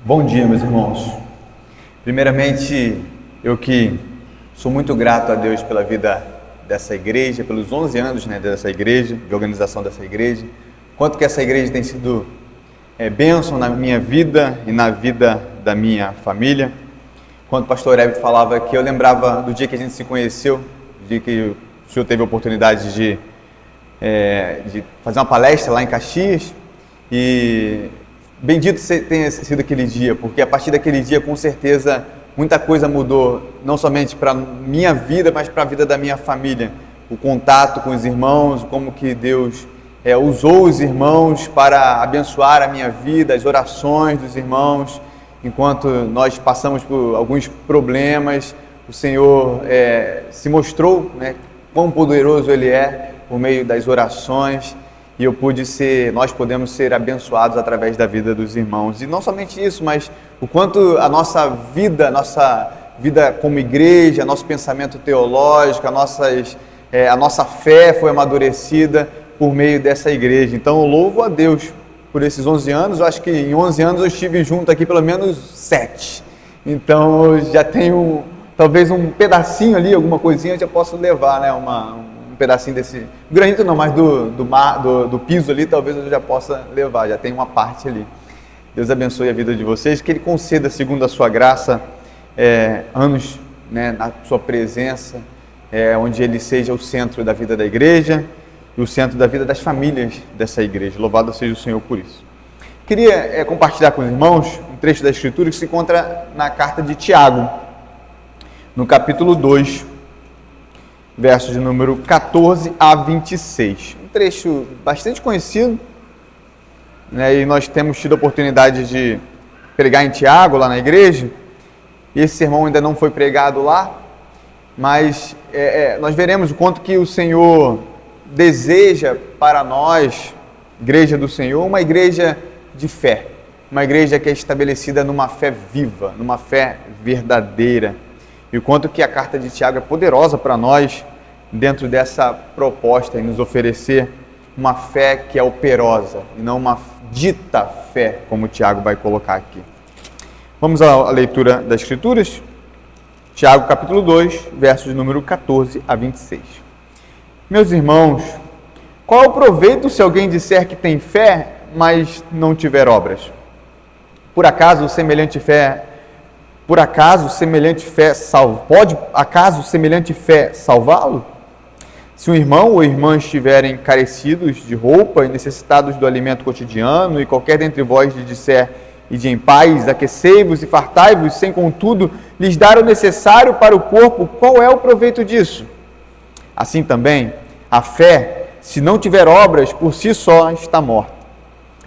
Bom dia, meus irmãos. Primeiramente, eu que sou muito grato a Deus pela vida dessa igreja, pelos 11 anos dessa igreja, de organização dessa igreja, quanto que essa igreja tem sido bênção na minha vida e na vida da minha família. Quando o pastor Hebe falava aqui, eu lembrava do dia que a gente se conheceu, do dia que o senhor teve a oportunidade de fazer uma palestra lá em Caxias, e bendito tenha sido aquele dia, porque a partir daquele dia, com certeza, muita coisa mudou, não somente para a minha vida, mas para a vida da minha família. O contato com os irmãos, como que Deus usou os irmãos para abençoar a minha vida, as orações dos irmãos, enquanto nós passamos por alguns problemas, o Senhor se mostrou, quão poderoso Ele é por meio das orações, e nós podemos ser abençoados através da vida dos irmãos. E não somente isso, mas o quanto a nossa vida como igreja, nosso pensamento teológico, a nossa fé foi amadurecida por meio dessa igreja. Então eu louvo a Deus por esses 11 anos. Eu acho que em 11 anos eu estive junto aqui pelo menos 7. Então eu já tenho talvez um pedacinho ali, alguma coisinha eu já posso levar, um pedacinho desse granito não, mas do piso ali, talvez eu já possa levar, já tem uma parte ali. Deus abençoe a vida de vocês, que Ele conceda, segundo a sua graça, anos na sua presença, onde Ele seja o centro da vida da igreja e o centro da vida das famílias dessa igreja. Louvado seja o Senhor por isso. Queria compartilhar com os irmãos um trecho da Escritura que se encontra na carta de Tiago, no capítulo 2, versos de número 14 a 26. Um trecho bastante conhecido, e nós temos tido a oportunidade de pregar em Tiago, lá na igreja, e esse sermão ainda não foi pregado lá, mas nós veremos o quanto que o Senhor deseja para nós, igreja do Senhor, uma igreja de fé, uma igreja que é estabelecida numa fé viva, numa fé verdadeira. E o quanto que a carta de Tiago é poderosa para nós dentro dessa proposta em nos oferecer uma fé que é operosa e não uma dita fé, como Tiago vai colocar aqui. Vamos à leitura das Escrituras? Tiago capítulo 2, versos de número 14 a 26. Meus irmãos, qual é o proveito se alguém disser que tem fé, mas não tiver obras? Pode acaso semelhante fé salvá-lo? Se um irmão ou irmã estiverem carecidos de roupa e necessitados do alimento cotidiano, e qualquer dentre vós lhe disser: ide em paz, aquecei-vos e fartai-vos, sem contudo lhes dar o necessário para o corpo, qual é o proveito disso? Assim também, a fé, se não tiver obras, por si só está morta.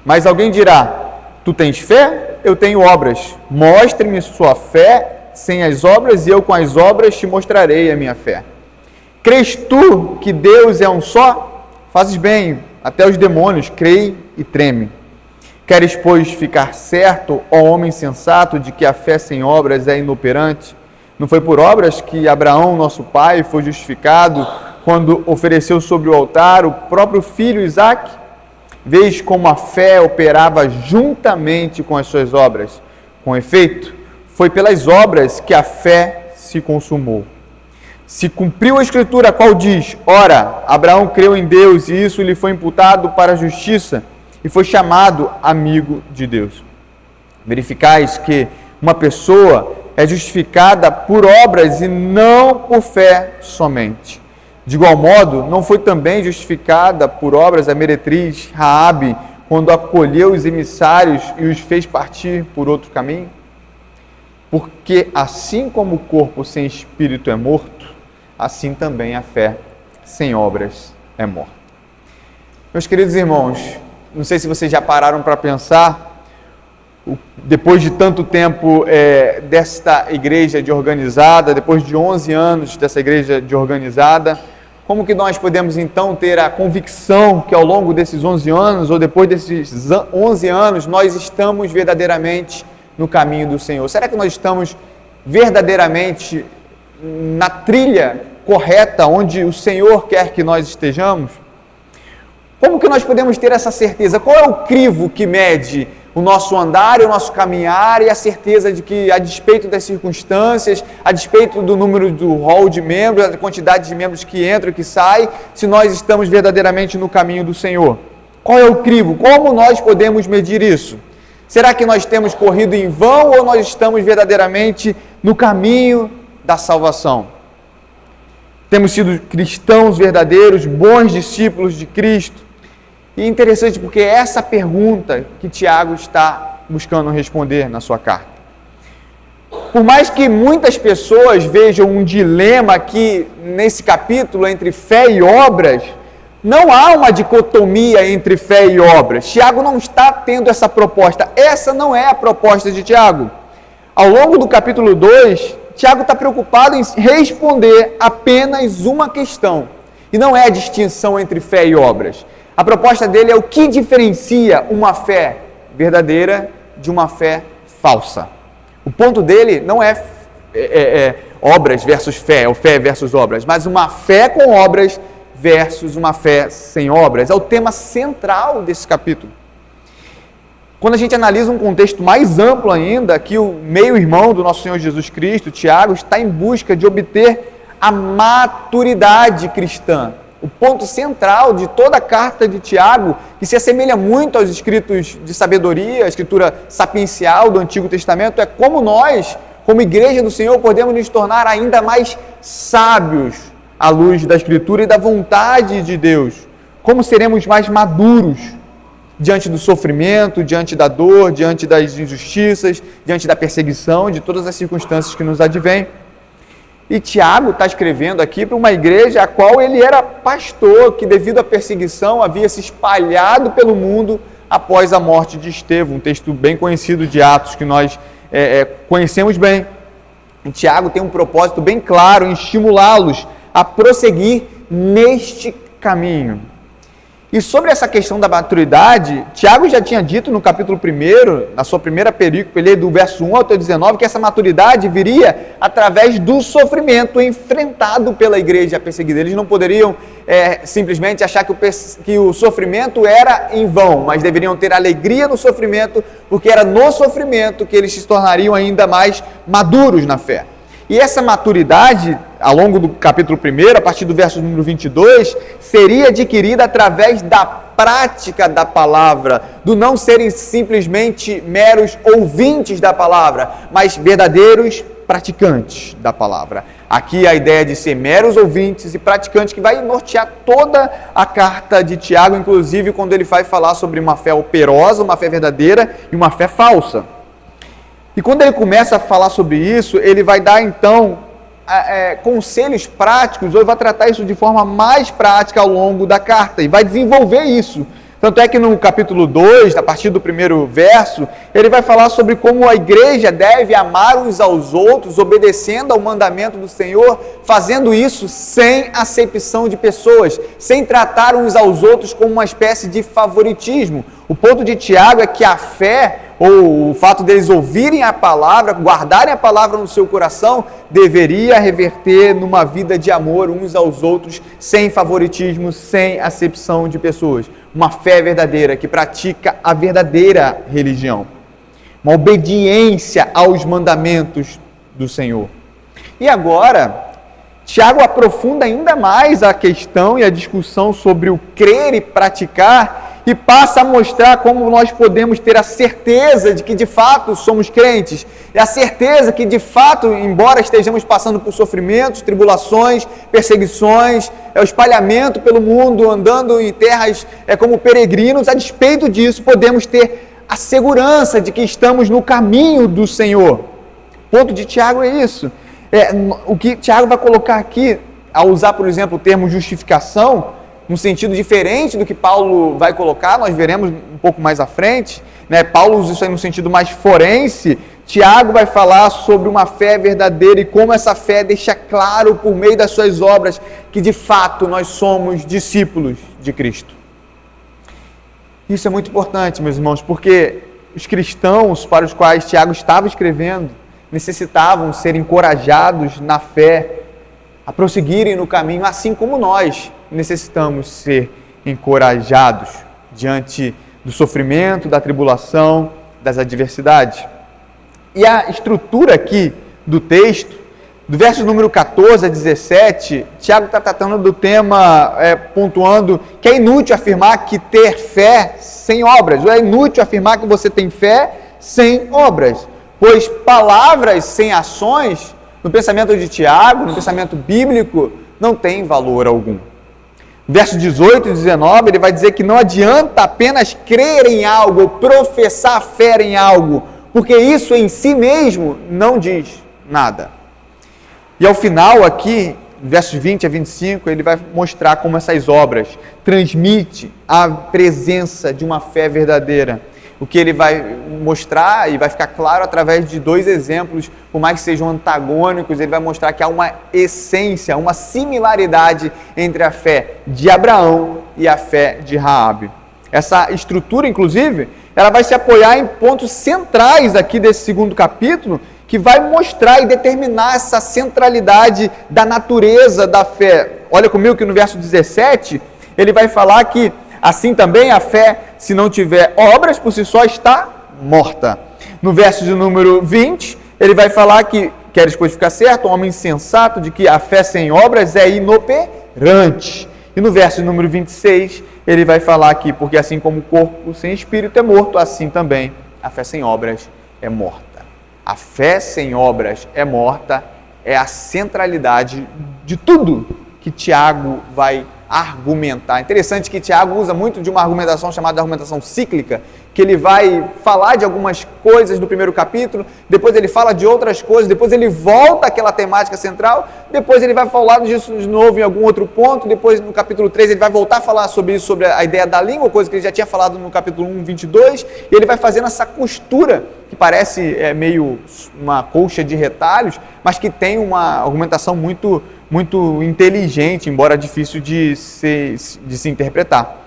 Mas alguém dirá: tu tens fé? Eu tenho obras. Mostre-me sua fé sem as obras, e eu com as obras te mostrarei a minha fé. Crês tu que Deus é um só? Fazes bem, até os demônios creem e tremem. Queres, pois, ficar certo, ó homem sensato, de que a fé sem obras é inoperante? Não foi por obras que Abraão, nosso pai, foi justificado quando ofereceu sobre o altar o próprio filho Isaque? Vês como a fé operava juntamente com as suas obras. Com efeito, foi pelas obras que a fé se consumou. Se cumpriu a Escritura, a qual diz: ora, Abraão creu em Deus e isso lhe foi imputado para a justiça e foi chamado amigo de Deus. Verificais que uma pessoa é justificada por obras e não por fé somente. De igual modo, não foi também justificada por obras a meretriz Raabe, quando acolheu os emissários e os fez partir por outro caminho? Porque assim como o corpo sem espírito é morto, assim também a fé sem obras é morta. Meus queridos irmãos, não sei se vocês já pararam para pensar, depois de tanto tempo desta igreja de organizada, depois de 11 anos dessa igreja de organizada, como que nós podemos então ter a convicção que ao longo desses 11 anos, ou depois desses 11 anos, nós estamos verdadeiramente no caminho do Senhor? Será que nós estamos verdadeiramente na trilha correta, onde o Senhor quer que nós estejamos? Como que nós podemos ter essa certeza? Qual é o crivo que mede o nosso andar e o nosso caminhar, e a certeza de que, a despeito das circunstâncias, a despeito do número do hall de membros, a quantidade de membros que entram e que saem, se nós estamos verdadeiramente no caminho do Senhor. Qual é o crivo? Como nós podemos medir isso? Será que nós temos corrido em vão ou nós estamos verdadeiramente no caminho da salvação? Temos sido cristãos verdadeiros, bons discípulos de Cristo? E é interessante porque é essa pergunta que Tiago está buscando responder na sua carta. Por mais que muitas pessoas vejam um dilema aqui nesse capítulo entre fé e obras, não há uma dicotomia entre fé e obras. Tiago não está tendo essa proposta. Essa não é a proposta de Tiago. Ao longo do capítulo 2, Tiago está preocupado em responder apenas uma questão. E não é a distinção entre fé e obras. A proposta dele é o que diferencia uma fé verdadeira de uma fé falsa. O ponto dele não é obras versus fé, ou fé versus obras, mas uma fé com obras versus uma fé sem obras. É o tema central desse capítulo. Quando a gente analisa um contexto mais amplo ainda, que o meio-irmão do nosso Senhor Jesus Cristo, Tiago, está em busca de obter a maturidade cristã. O ponto central de toda a carta de Tiago, que se assemelha muito aos escritos de sabedoria, a escritura sapiencial do Antigo Testamento, é como nós, como igreja do Senhor, podemos nos tornar ainda mais sábios à luz da Escritura e da vontade de Deus. Como seremos mais maduros diante do sofrimento, diante da dor, diante das injustiças, diante da perseguição, de todas as circunstâncias que nos advêm. E Tiago está escrevendo aqui para uma igreja a qual ele era pastor, que devido à perseguição havia se espalhado pelo mundo após a morte de Estevão, um texto bem conhecido de Atos que nós conhecemos bem. E Tiago tem um propósito bem claro em estimulá-los a prosseguir neste caminho. E sobre essa questão da maturidade, Tiago já tinha dito no capítulo 1, na sua primeira perícope, do verso 1 até 19, que essa maturidade viria através do sofrimento enfrentado pela igreja perseguida. Eles não poderiam simplesmente achar que o sofrimento era em vão, mas deveriam ter alegria no sofrimento, porque era no sofrimento que eles se tornariam ainda mais maduros na fé. E essa maturidade, ao longo do capítulo 1, a partir do verso número 22, seria adquirida através da prática da palavra, do não serem simplesmente meros ouvintes da palavra, mas verdadeiros praticantes da palavra. Aqui a ideia de ser meros ouvintes e praticantes, que vai nortear toda a carta de Tiago, inclusive quando ele vai falar sobre uma fé operosa, uma fé verdadeira e uma fé falsa. E quando ele começa a falar sobre isso, ele vai dar então conselhos práticos, ou ele vai tratar isso de forma mais prática ao longo da carta, e vai desenvolver isso. Tanto é que no capítulo 2, a partir do primeiro verso, ele vai falar sobre como a igreja deve amar uns aos outros, obedecendo ao mandamento do Senhor, fazendo isso sem acepção de pessoas, sem tratar uns aos outros como uma espécie de favoritismo. O ponto de Tiago é que a fé, ou o fato deles ouvirem a palavra, guardarem a palavra no seu coração, deveria reverter numa vida de amor uns aos outros, sem favoritismo, sem acepção de pessoas. Uma fé verdadeira que pratica a verdadeira religião. Uma obediência aos mandamentos do Senhor. E agora, Tiago aprofunda ainda mais a questão e a discussão sobre o crer e praticar, e passa a mostrar como nós podemos ter a certeza de que de fato somos crentes, e a certeza que de fato, embora estejamos passando por sofrimentos, tribulações, perseguições, o espalhamento pelo mundo, andando em terras como peregrinos, a despeito disso podemos ter a segurança de que estamos no caminho do Senhor. O ponto de Tiago é isso. O que Tiago vai colocar aqui, ao usar, por exemplo, o termo justificação, num sentido diferente do que Paulo vai colocar, nós veremos um pouco mais à frente, né? Paulo usa isso aí no sentido mais forense. Tiago vai falar sobre uma fé verdadeira e como essa fé deixa claro por meio das suas obras que de fato nós somos discípulos de Cristo. Isso é muito importante, meus irmãos, porque os cristãos para os quais Tiago estava escrevendo necessitavam ser encorajados na fé, a prosseguirem no caminho, assim como nós necessitamos ser encorajados diante do sofrimento, da tribulação, das adversidades. E a estrutura aqui do texto, do verso número 14 a 17, Tiago está tratando do tema, pontuando que é inútil afirmar que ter fé sem obras, ou é inútil afirmar que você tem fé sem obras, pois palavras sem ações, no pensamento de Tiago, no pensamento bíblico, não tem valor algum. Verso 18 e 19, ele vai dizer que não adianta apenas crer em algo, ou professar fé em algo, porque isso em si mesmo não diz nada. E ao final aqui, versos 20 a 25, ele vai mostrar como essas obras transmitem a presença de uma fé verdadeira. O que ele vai mostrar e vai ficar claro através de dois exemplos, por mais que sejam antagônicos, ele vai mostrar que há uma essência, uma similaridade entre a fé de Abraão e a fé de Raabe. Essa estrutura, inclusive, ela vai se apoiar em pontos centrais aqui desse segundo capítulo, que vai mostrar e determinar essa centralidade da natureza da fé. Olha comigo que no verso 17, ele vai falar que assim também a fé, se não tiver obras, por si só está morta. No verso de número 20, ele vai falar que, queres pois ficar certo, um homem insensato, de que a fé sem obras é inoperante. E no verso de número 26, ele vai falar aqui, porque assim como o corpo sem espírito é morto, assim também a fé sem obras é morta. A fé sem obras é morta, é a centralidade de tudo que Tiago vai argumentar. Interessante que Tiago usa muito de uma argumentação chamada argumentação cíclica, que ele vai falar de algumas coisas do primeiro capítulo, depois ele fala de outras coisas, depois ele volta àquela temática central, depois ele vai falar disso de novo em algum outro ponto, depois no capítulo 3 ele vai voltar a falar sobre isso, sobre a ideia da língua, coisa que ele já tinha falado no capítulo 1, 22, e ele vai fazendo essa costura, que parece meio uma colcha de retalhos, mas que tem uma argumentação muito inteligente, embora difícil de se interpretar.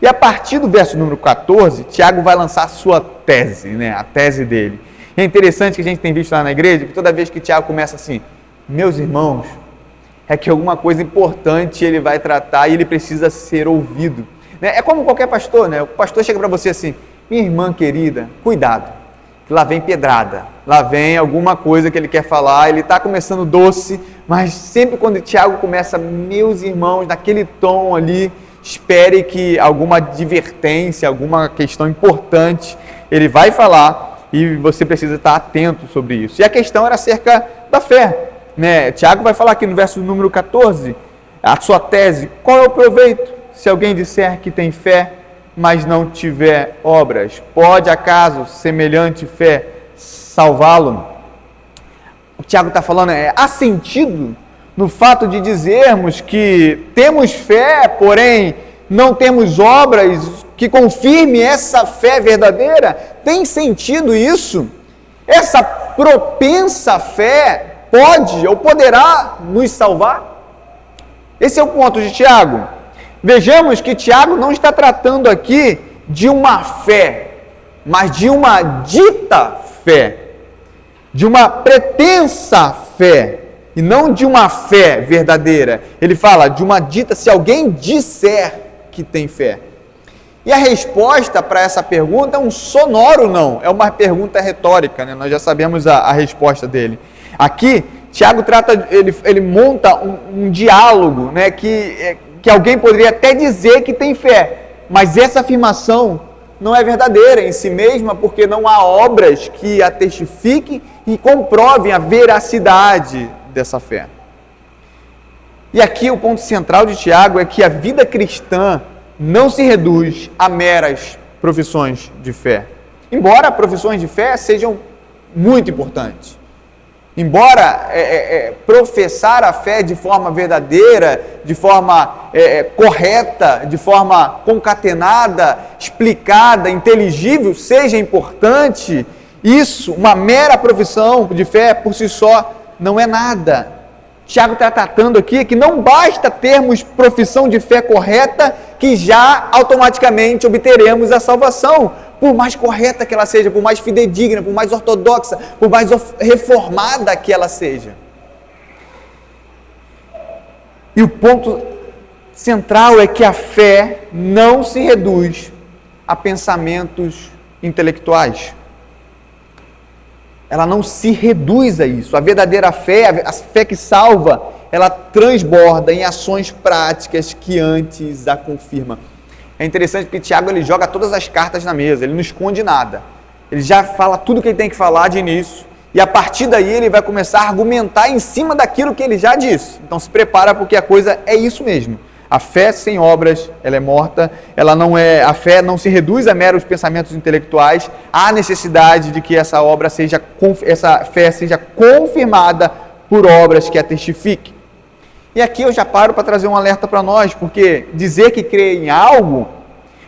E a partir do verso número 14, Tiago vai lançar a sua tese, a tese dele. E é interessante que a gente tem visto lá na igreja, que toda vez que Tiago começa assim, meus irmãos, é que alguma coisa importante ele vai tratar e ele precisa ser ouvido. É como qualquer pastor, o pastor chega para você assim, minha irmã querida, cuidado, lá vem pedrada, lá vem alguma coisa que ele quer falar, ele está começando doce, mas sempre quando Tiago começa, meus irmãos, naquele tom ali, espere que alguma advertência, alguma questão importante, ele vai falar e você precisa estar atento sobre isso. E a questão era acerca da fé. Tiago vai falar aqui no verso número 14, a sua tese, qual é o proveito se alguém disser que tem fé, mas não tiver obras? Pode acaso semelhante fé salvá-lo? O Tiago está falando, há sentido no fato de dizermos que temos fé, porém não temos obras que confirme essa fé verdadeira? Tem sentido isso? Essa propensa fé pode ou poderá nos salvar? Esse é o ponto de Tiago. Vejamos que Tiago não está tratando aqui de uma fé, mas de uma dita fé, de uma pretensa fé, e não de uma fé verdadeira. Ele fala de uma dita, se alguém disser que tem fé. E a resposta para essa pergunta é um sonoro não, é uma pergunta retórica, nós já sabemos a resposta dele. Aqui, Tiago trata, ele monta um diálogo, que alguém poderia até dizer que tem fé, mas essa afirmação não é verdadeira em si mesma, porque não há obras que a testifiquem e comprovem a veracidade dessa fé. E aqui o ponto central de Tiago é que a vida cristã não se reduz a meras profissões de fé. Embora profissões de fé sejam muito importantes. Embora professar a fé de forma verdadeira, de forma correta, de forma concatenada, explicada, inteligível, seja importante, isso, uma mera profissão de fé por si só, não é nada. Tiago está tratando aqui que não basta termos profissão de fé correta que já automaticamente obteremos a salvação, por mais correta que ela seja, por mais fidedigna, por mais ortodoxa, por mais reformada que ela seja. E o ponto central é que a fé não se reduz a pensamentos intelectuais. ela não se reduz a isso. A verdadeira fé, a fé que salva, ela transborda em ações práticas que antes a confirma. É interessante porque Tiago ele joga todas as cartas na mesa, ele não esconde nada. Ele já fala tudo que ele tem que falar de início, e a partir daí ele vai começar a argumentar em cima daquilo que ele já disse. Então se prepara, porque a coisa é isso mesmo. A fé sem obras, ela é morta, a fé não se reduz a meros pensamentos intelectuais, há necessidade de que essa fé seja confirmada por obras que a testifiquem. E aqui eu já paro para trazer um alerta para nós, porque dizer que crê em algo,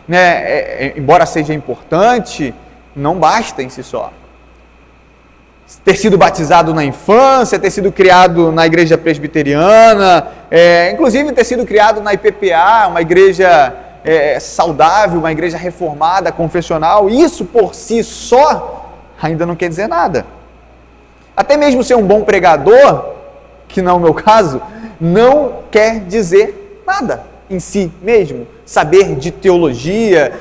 né, embora seja importante, não basta em si só. Ter sido batizado na infância, ter sido criado na igreja presbiteriana, inclusive ter sido criado na IPPA, uma igreja saudável, uma igreja reformada, confessional, isso por si só ainda não quer dizer nada. Até mesmo ser um bom pregador, que não é o meu caso, não quer dizer nada em si mesmo. Saber de teologia,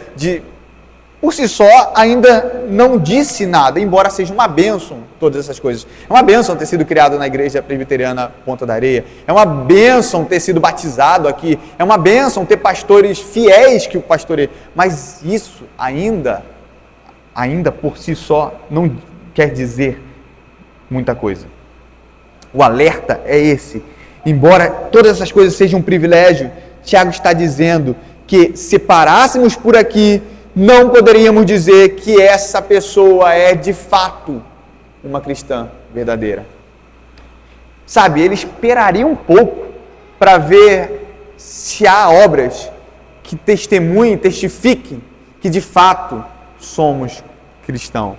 por si só, ainda não disse nada, embora seja uma bênção todas essas coisas. É uma bênção ter sido criado na igreja presbiteriana Ponta da Areia, é uma bênção ter sido batizado aqui, é uma bênção ter pastores fiéis que o pastoreiam, mas isso ainda por si só não quer dizer muita coisa. O alerta é esse. Embora todas essas coisas sejam um privilégio, Tiago está dizendo que se parássemos por aqui, não poderíamos dizer que essa pessoa é de fato uma cristã verdadeira. Sabe, ele esperaria um pouco para ver se há obras que testemunhem, testifiquem que de fato somos cristãos.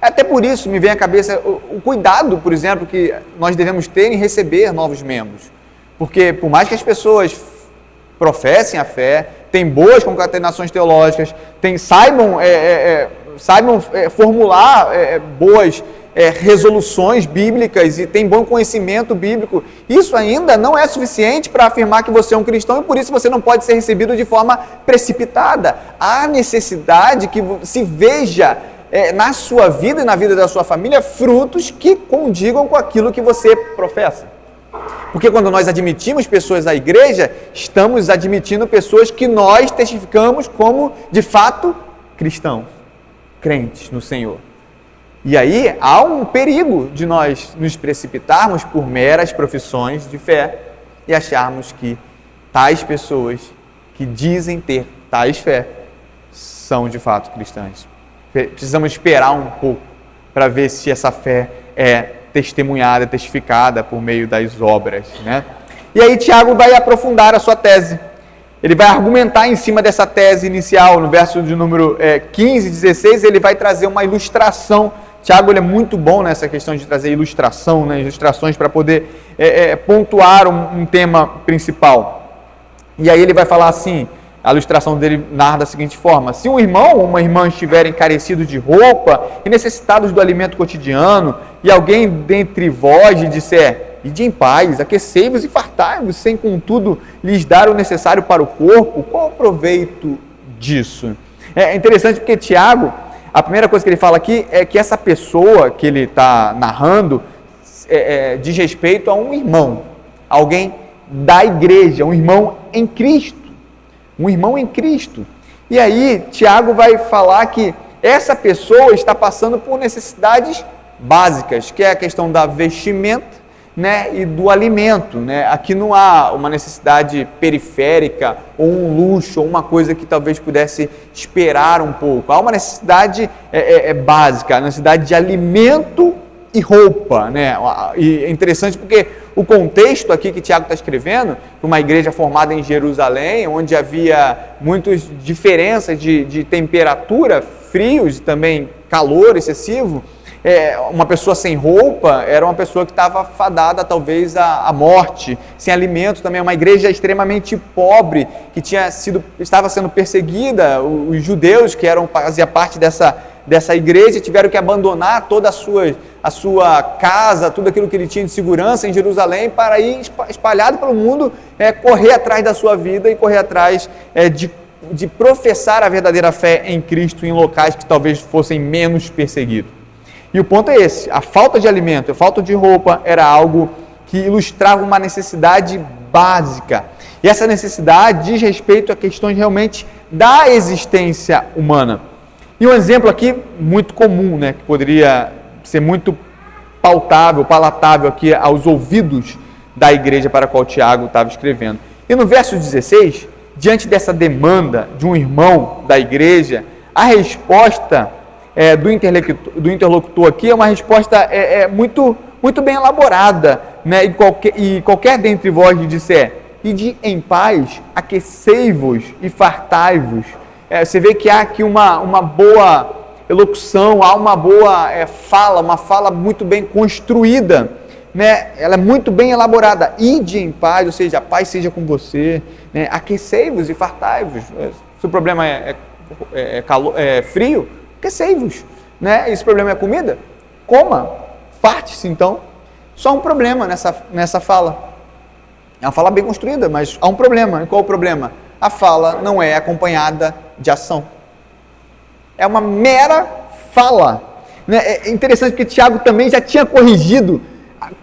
Até por isso me vem à cabeça o cuidado, por exemplo, que nós devemos ter em receber novos membros. Porque por mais que as pessoas professem a fé, têm boas concatenações teológicas, saibam formular boas resoluções bíblicas e têm bom conhecimento bíblico, isso ainda não é suficiente para afirmar que você é um cristão, e por isso você não pode ser recebido de forma precipitada. Há necessidade que se veja na sua vida e na vida da sua família frutos que condigam com aquilo que você professa. Porque quando nós admitimos pessoas à igreja, estamos admitindo pessoas que nós testificamos como, de fato, cristãos, crentes no Senhor. E aí há um perigo de nós nos precipitarmos por meras profissões de fé e acharmos que tais pessoas que dizem ter tais fé são de fato cristãs. Precisamos esperar um pouco para ver se essa fé é testemunhada, testificada por meio das obras, né? E aí Tiago vai aprofundar a sua tese. Ele vai argumentar em cima dessa tese inicial, no verso de número 15 e 16, ele vai trazer uma ilustração. Tiago ele é muito bom nessa questão de trazer ilustração, né? Ilustrações para poder pontuar um tema principal. E aí ele vai falar assim, a ilustração dele narra da seguinte forma: se um irmão ou uma irmã estiverem carecidos de roupa e necessitados do alimento cotidiano, e alguém dentre vós lhe disser: ide em paz, aquecei-vos e fartai-vos, sem contudo lhes dar o necessário para o corpo, qual o proveito disso? É interessante porque Tiago, a primeira coisa que ele fala aqui é que essa pessoa que ele está narrando diz respeito a um irmão, alguém da igreja, um irmão em Cristo. Um irmão em Cristo. E aí, Tiago vai falar que essa pessoa está passando por necessidades básicas, que é a questão da vestimenta, né, e do alimento, né? Aqui não há uma necessidade periférica, ou um luxo, ou uma coisa que talvez pudesse esperar um pouco. Há uma necessidade básica, a necessidade de alimento e roupa, né? E é interessante porque o contexto aqui que Tiago está escrevendo, uma igreja formada em Jerusalém, onde havia muitas diferenças de temperatura, frios e também calor excessivo, uma pessoa sem roupa era uma pessoa que estava fadada talvez à morte, sem alimento também, uma igreja extremamente pobre, que estava sendo perseguida. Os judeus que fazia parte dessa igreja tiveram que abandonar toda a sua casa, tudo aquilo que ele tinha de segurança em Jerusalém, para ir espalhado pelo mundo, correr atrás da sua vida e correr atrás de professar a verdadeira fé em Cristo em locais que talvez fossem menos perseguidos. E o ponto é esse: a falta de alimento, a falta de roupa era algo que ilustrava uma necessidade básica. E essa necessidade diz respeito a questões realmente da existência humana. E um exemplo aqui muito comum, né, que poderia ser muito palatável aqui aos ouvidos da igreja para a qual Tiago estava escrevendo. E no verso 16, diante dessa demanda de um irmão da igreja, a resposta do interlocutor aqui é uma resposta muito bem elaborada, né? E qualquer dentre vós lhe disser: ide em paz, aquecei-vos e fartai-vos. Você vê que há aqui uma boa elocução, há uma boa fala, uma fala muito bem construída, né? Ela é muito bem elaborada. Ide em paz, ou seja, a paz seja com você, né? Aquecei-vos e fartai-vos. Se o problema é frio, aquecei-vos, né? Esse problema é comida, coma, farte-se então. Só um problema nessa fala. É uma fala bem construída, mas há um problema. E qual o problema? A fala não é acompanhada de ação. É uma mera fala. É interessante porque Tiago também já tinha corrigido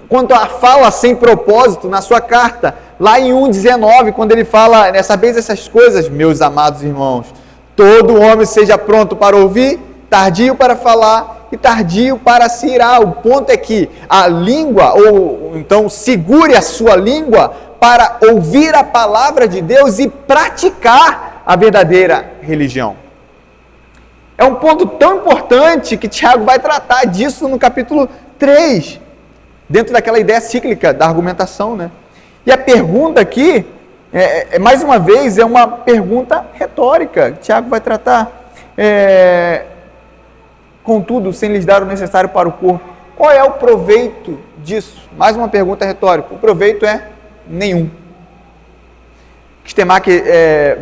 quanto à fala sem propósito na sua carta, lá em 1,19, quando ele fala: sabeis essas coisas, meus amados irmãos, todo homem seja pronto para ouvir, tardio para falar e tardio para se irar. O ponto é que a língua, ou então segure a sua língua para ouvir a palavra de Deus e praticar a verdadeira religião. É um ponto tão importante que Tiago vai tratar disso no capítulo 3, dentro daquela ideia cíclica da argumentação, né? E a pergunta aqui, mais uma vez, é uma pergunta retórica que Tiago vai tratar. Contudo, sem lhes dar o necessário para o corpo, qual é o proveito disso? Mais uma pergunta retórica. O proveito é nenhum. Stemack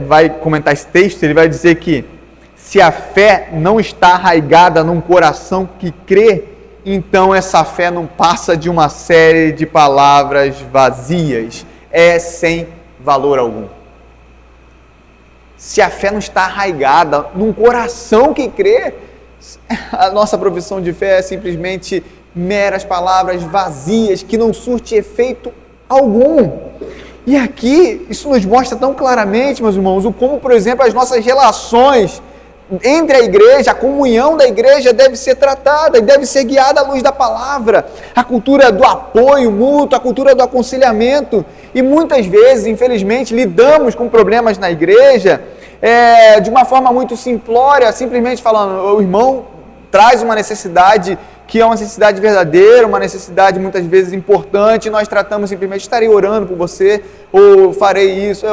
vai comentar esse texto, ele vai dizer que se a fé não está arraigada num coração que crê, então essa fé não passa de uma série de palavras vazias, sem valor algum. Se a fé não está arraigada num coração que crê, a nossa profissão de fé é simplesmente meras palavras vazias que não surte efeito algum. E aqui, isso nos mostra tão claramente, meus irmãos, como, por exemplo, as nossas relações entre a igreja, a comunhão da igreja deve ser tratada e deve ser guiada à luz da palavra. A cultura do apoio mútuo, a cultura do aconselhamento. E muitas vezes, infelizmente, lidamos com problemas na igreja de uma forma muito simplória, simplesmente falando: o irmão traz uma necessidade que é uma necessidade verdadeira, uma necessidade muitas vezes importante, e nós tratamos simplesmente: estarei orando por você, ou farei isso,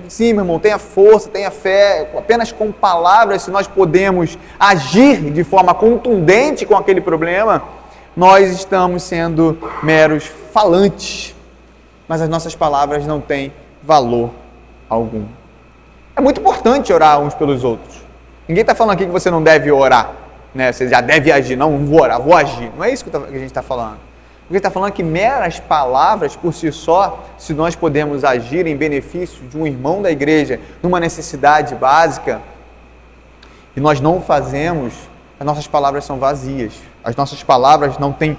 sim, meu irmão, tenha força, tenha fé. Apenas com palavras, se nós podemos agir de forma contundente com aquele problema, nós estamos sendo meros falantes, mas as nossas palavras não têm valor algum. É muito importante orar uns pelos outros. Ninguém está falando aqui que você não deve orar, né? Você já deve agir. Não vou orar, vou agir. Não é isso que a gente está falando. O que está falando é que meras palavras por si só, se nós podemos agir em benefício de um irmão da igreja, numa necessidade básica, e nós não o fazemos, as nossas palavras são vazias. As nossas palavras não têm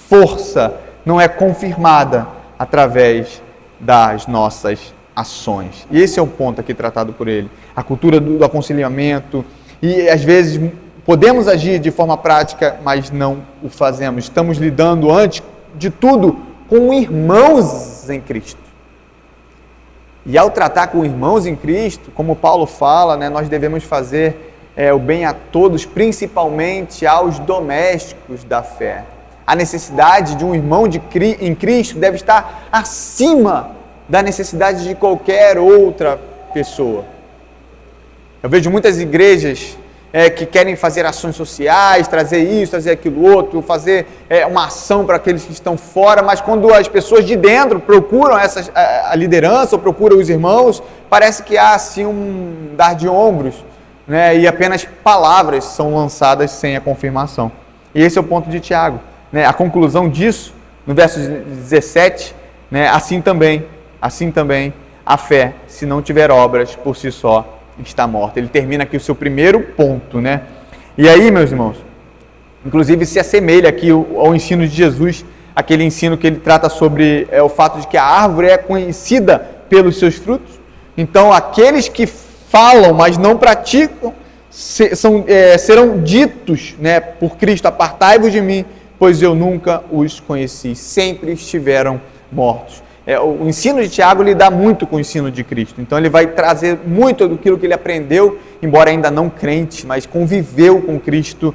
força, não é confirmada através das nossas ações. E esse é o ponto aqui tratado por ele. A cultura do aconselhamento, e às vezes podemos agir de forma prática, mas não o fazemos. Estamos lidando, antes de tudo, com irmãos em Cristo. E ao tratar com irmãos em Cristo, como Paulo fala, né, nós devemos fazer o bem a todos, principalmente aos domésticos da fé. A necessidade de um irmão em Cristo deve estar acima da necessidade de qualquer outra pessoa. Eu vejo muitas igrejas que querem fazer ações sociais, trazer isso, trazer aquilo outro, fazer uma ação para aqueles que estão fora, mas quando as pessoas de dentro procuram a liderança ou procuram os irmãos, parece que há assim um dar de ombros, né? E apenas palavras são lançadas sem a confirmação. E esse é o ponto de Tiago, né? A conclusão disso, no verso 17, né? Assim também a fé, se não tiver obras, por si só está morta. Ele termina aqui o seu primeiro ponto, né? E aí, meus irmãos, inclusive se assemelha aqui ao ensino de Jesus, aquele ensino que ele trata sobre o fato de que a árvore é conhecida pelos seus frutos. Então, aqueles que falam, mas não praticam, serão ditos, né, por Cristo: apartai-vos de mim, pois eu nunca os conheci. Sempre estiveram mortos. O ensino de Tiago lida muito com o ensino de Cristo. Então ele vai trazer muito daquilo que ele aprendeu, embora ainda não crente, mas conviveu com Cristo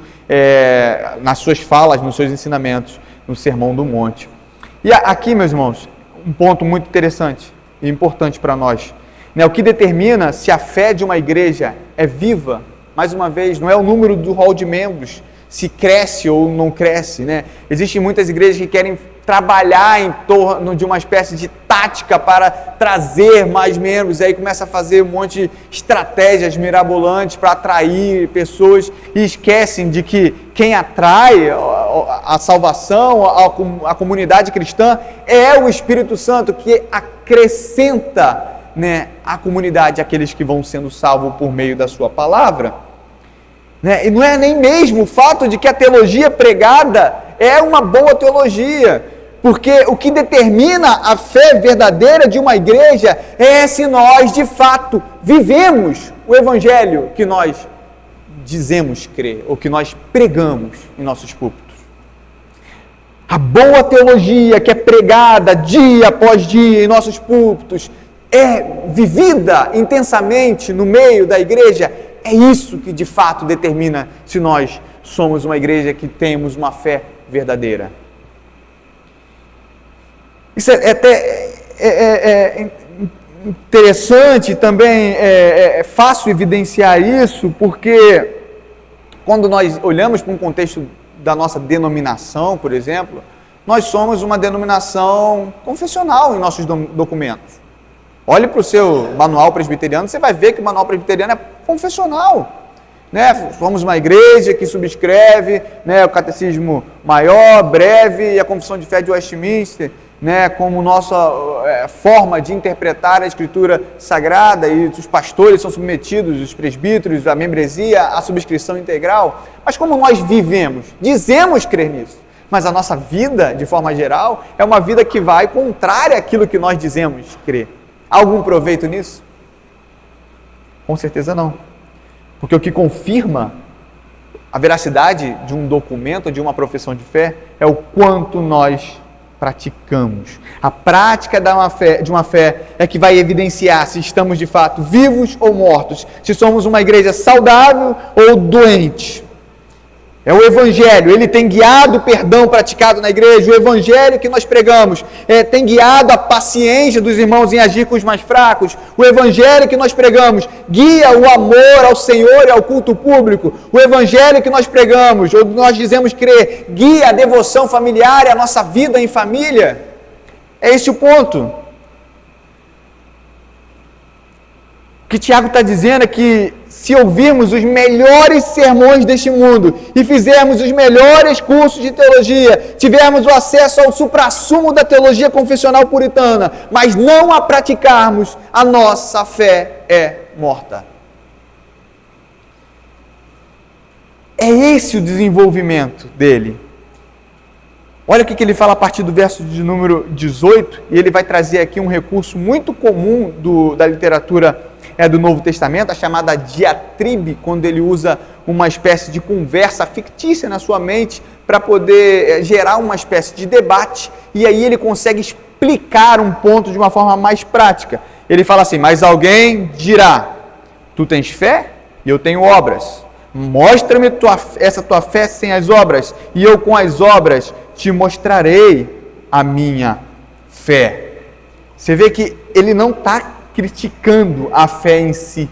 nas suas falas, nos seus ensinamentos, no Sermão do Monte. E aqui, meus irmãos, um ponto muito interessante e importante para nós. O que determina se a fé de uma igreja é viva, mais uma vez, não é o número do hall de membros, se cresce ou não cresce, né? Existem muitas igrejas que querem trabalhar em torno de uma espécie de tática para trazer mais membros, e aí começa a fazer um monte de estratégias mirabolantes para atrair pessoas, e esquecem de que quem atrai a salvação, a comunidade cristã, é o Espírito Santo, que acrescenta, né, a comunidade, aqueles que vão sendo salvos por meio da sua palavra. E não é nem mesmo o fato de que a teologia pregada é uma boa teologia, porque o que determina a fé verdadeira de uma igreja é se nós, de fato, vivemos o evangelho que nós dizemos crer, ou que nós pregamos em nossos púlpitos. A boa teologia que é pregada dia após dia em nossos púlpitos, é vivida intensamente no meio da igreja. É isso que de fato determina se nós somos uma igreja que temos uma fé verdadeira. Isso é até interessante também, é fácil evidenciar isso, porque quando nós olhamos para um contexto da nossa denominação, por exemplo, nós somos uma denominação confessional em nossos documentos. Olhe para o seu manual presbiteriano, você vai ver que o manual presbiteriano é confessional. Né? Somos uma igreja que subscreve, né, o catecismo maior, breve, e a confissão de fé de Westminster, né, como nossa forma de interpretar a Escritura Sagrada, e os pastores são submetidos, os presbíteros, a membresia, à subscrição integral. Mas como nós vivemos? Dizemos crer nisso, mas a nossa vida, de forma geral, é uma vida que vai contrária àquilo que nós dizemos crer. Há algum proveito nisso? Com certeza não. Porque o que confirma a veracidade de um documento, de uma profissão de fé, é o quanto nós praticamos. A prática de uma fé é que vai evidenciar se estamos de fato vivos ou mortos, se somos uma igreja saudável ou doente. É o Evangelho, ele tem guiado o perdão praticado na igreja, o Evangelho que nós pregamos tem guiado a paciência dos irmãos em agir com os mais fracos, o Evangelho que nós pregamos guia o amor ao Senhor e ao culto público, o Evangelho que nós pregamos, ou nós dizemos crer, guia a devoção familiar e a nossa vida em família. É esse o ponto. O que Tiago está dizendo é que se ouvirmos os melhores sermões deste mundo e fizermos os melhores cursos de teologia, tivermos o acesso ao suprassumo da teologia confessional puritana, mas não a praticarmos, a nossa fé é morta. É esse o desenvolvimento dele. Olha o que ele fala a partir do verso de número 18, e ele vai trazer aqui um recurso muito comum da literatura do Novo Testamento, a chamada diatribe, quando ele usa uma espécie de conversa fictícia na sua mente para poder gerar uma espécie de debate, e aí ele consegue explicar um ponto de uma forma mais prática. Ele fala assim: mas alguém dirá, tu tens fé e eu tenho obras. Mostra-me essa tua fé sem as obras, e eu com as obras te mostrarei a minha fé. Você vê que ele não está criticando a fé em si,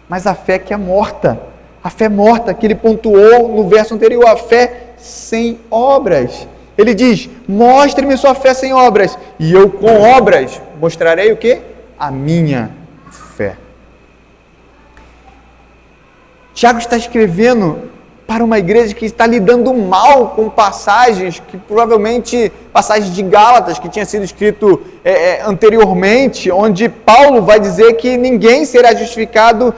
mas a fé que é morta, a fé morta que ele pontuou no verso anterior, a fé sem obras. Ele diz: mostre-me sua fé sem obras, e eu com obras mostrarei o quê? A minha fé. Tiago está escrevendo para uma igreja que está lidando mal com passagens, que provavelmente passagens de Gálatas, que tinha sido escrito anteriormente, onde Paulo vai dizer que ninguém será justificado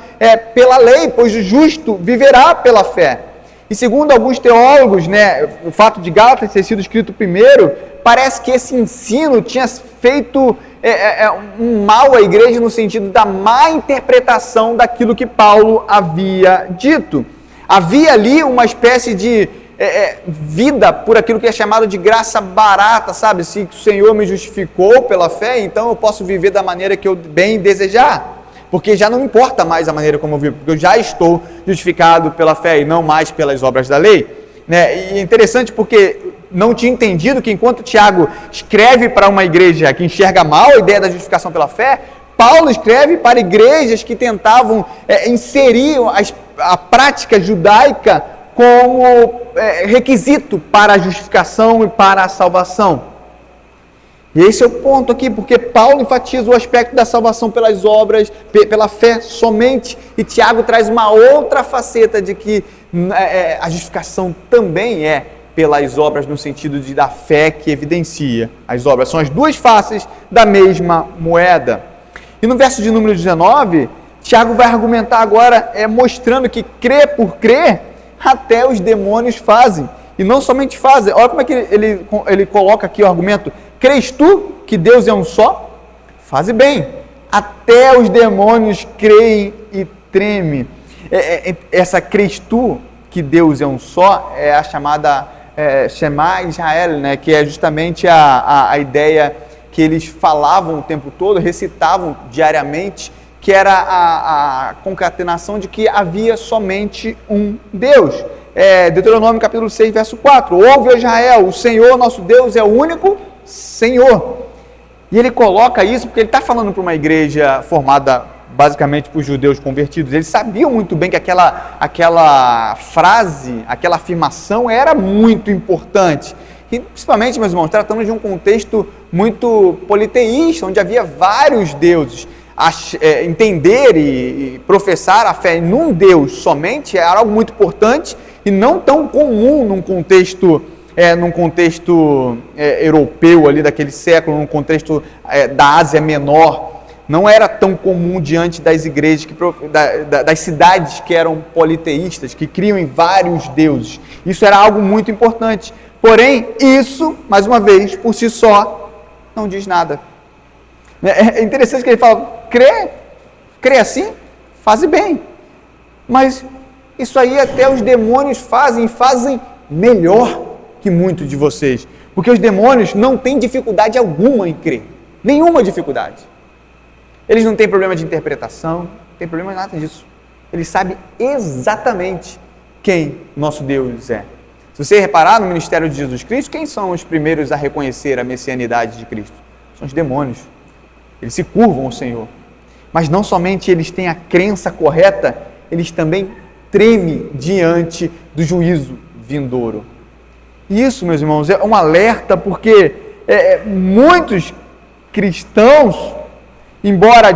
pela lei, pois o justo viverá pela fé. E segundo alguns teólogos, né, o fato de Gálatas ter sido escrito primeiro, parece que esse ensino tinha feito um mal à igreja no sentido da má interpretação daquilo que Paulo havia dito. Havia ali uma espécie de vida por aquilo que é chamado de graça barata, sabe? Se o Senhor me justificou pela fé, então eu posso viver da maneira que eu bem desejar. Porque já não importa mais a maneira como eu vivo, porque eu já estou justificado pela fé e não mais pelas obras da lei. Né? E é interessante porque não tinha entendido que enquanto Tiago escreve para uma igreja que enxerga mal a ideia da justificação pela fé, Paulo escreve para igrejas que tentavam inserir a prática judaica como requisito para a justificação e para a salvação. E esse é o ponto aqui, porque Paulo enfatiza o aspecto da salvação pelas obras, pela fé somente, e Tiago traz uma outra faceta de que a justificação também é pelas obras, no sentido da fé que evidencia as obras. São as duas faces da mesma moeda. E no verso de número 19, Tiago vai argumentar agora, mostrando que crer por crer, até os demônios fazem. E não somente fazem. Olha como é que ele coloca aqui o argumento. Crês tu que Deus é um só? Faze bem. Até os demônios creem e tremem. Essa crês tu que Deus é um só é a chamada Shema Israel, né? Que é justamente a ideia que eles falavam o tempo todo, recitavam diariamente, que era a concatenação de que havia somente um Deus. Deuteronômio capítulo 6, verso 4. Ouve, ó Israel, o Senhor nosso Deus é o único Senhor. E ele coloca isso porque ele está falando para uma igreja formada basicamente por judeus convertidos. Eles sabiam muito bem que aquela frase, aquela afirmação era muito importante. E principalmente, meus irmãos, tratamos de um contexto muito politeísta, onde havia vários deuses. Entender e professar a fé num Deus somente era algo muito importante e não tão comum num contexto europeu ali daquele século, num contexto da Ásia Menor. Não era tão comum diante das igrejas, das cidades que eram politeístas, que criam em vários deuses. Isso era algo muito importante. Porém, isso, mais uma vez, por si só, não diz nada. É interessante que ele fala, crê assim, faze bem. Mas isso aí até os demônios fazem melhor que muitos de vocês. Porque os demônios não têm dificuldade alguma em crer. Nenhuma dificuldade. Eles não têm problema de interpretação, não tem problema nada disso. Eles sabem exatamente quem nosso Deus é. Se você reparar no ministério de Jesus Cristo, quem são os primeiros a reconhecer a messianidade de Cristo? São os demônios. Eles se curvam ao Senhor. Mas não somente eles têm a crença correta, eles também tremem diante do juízo vindouro. Isso, meus irmãos, é um alerta, porque muitos cristãos, embora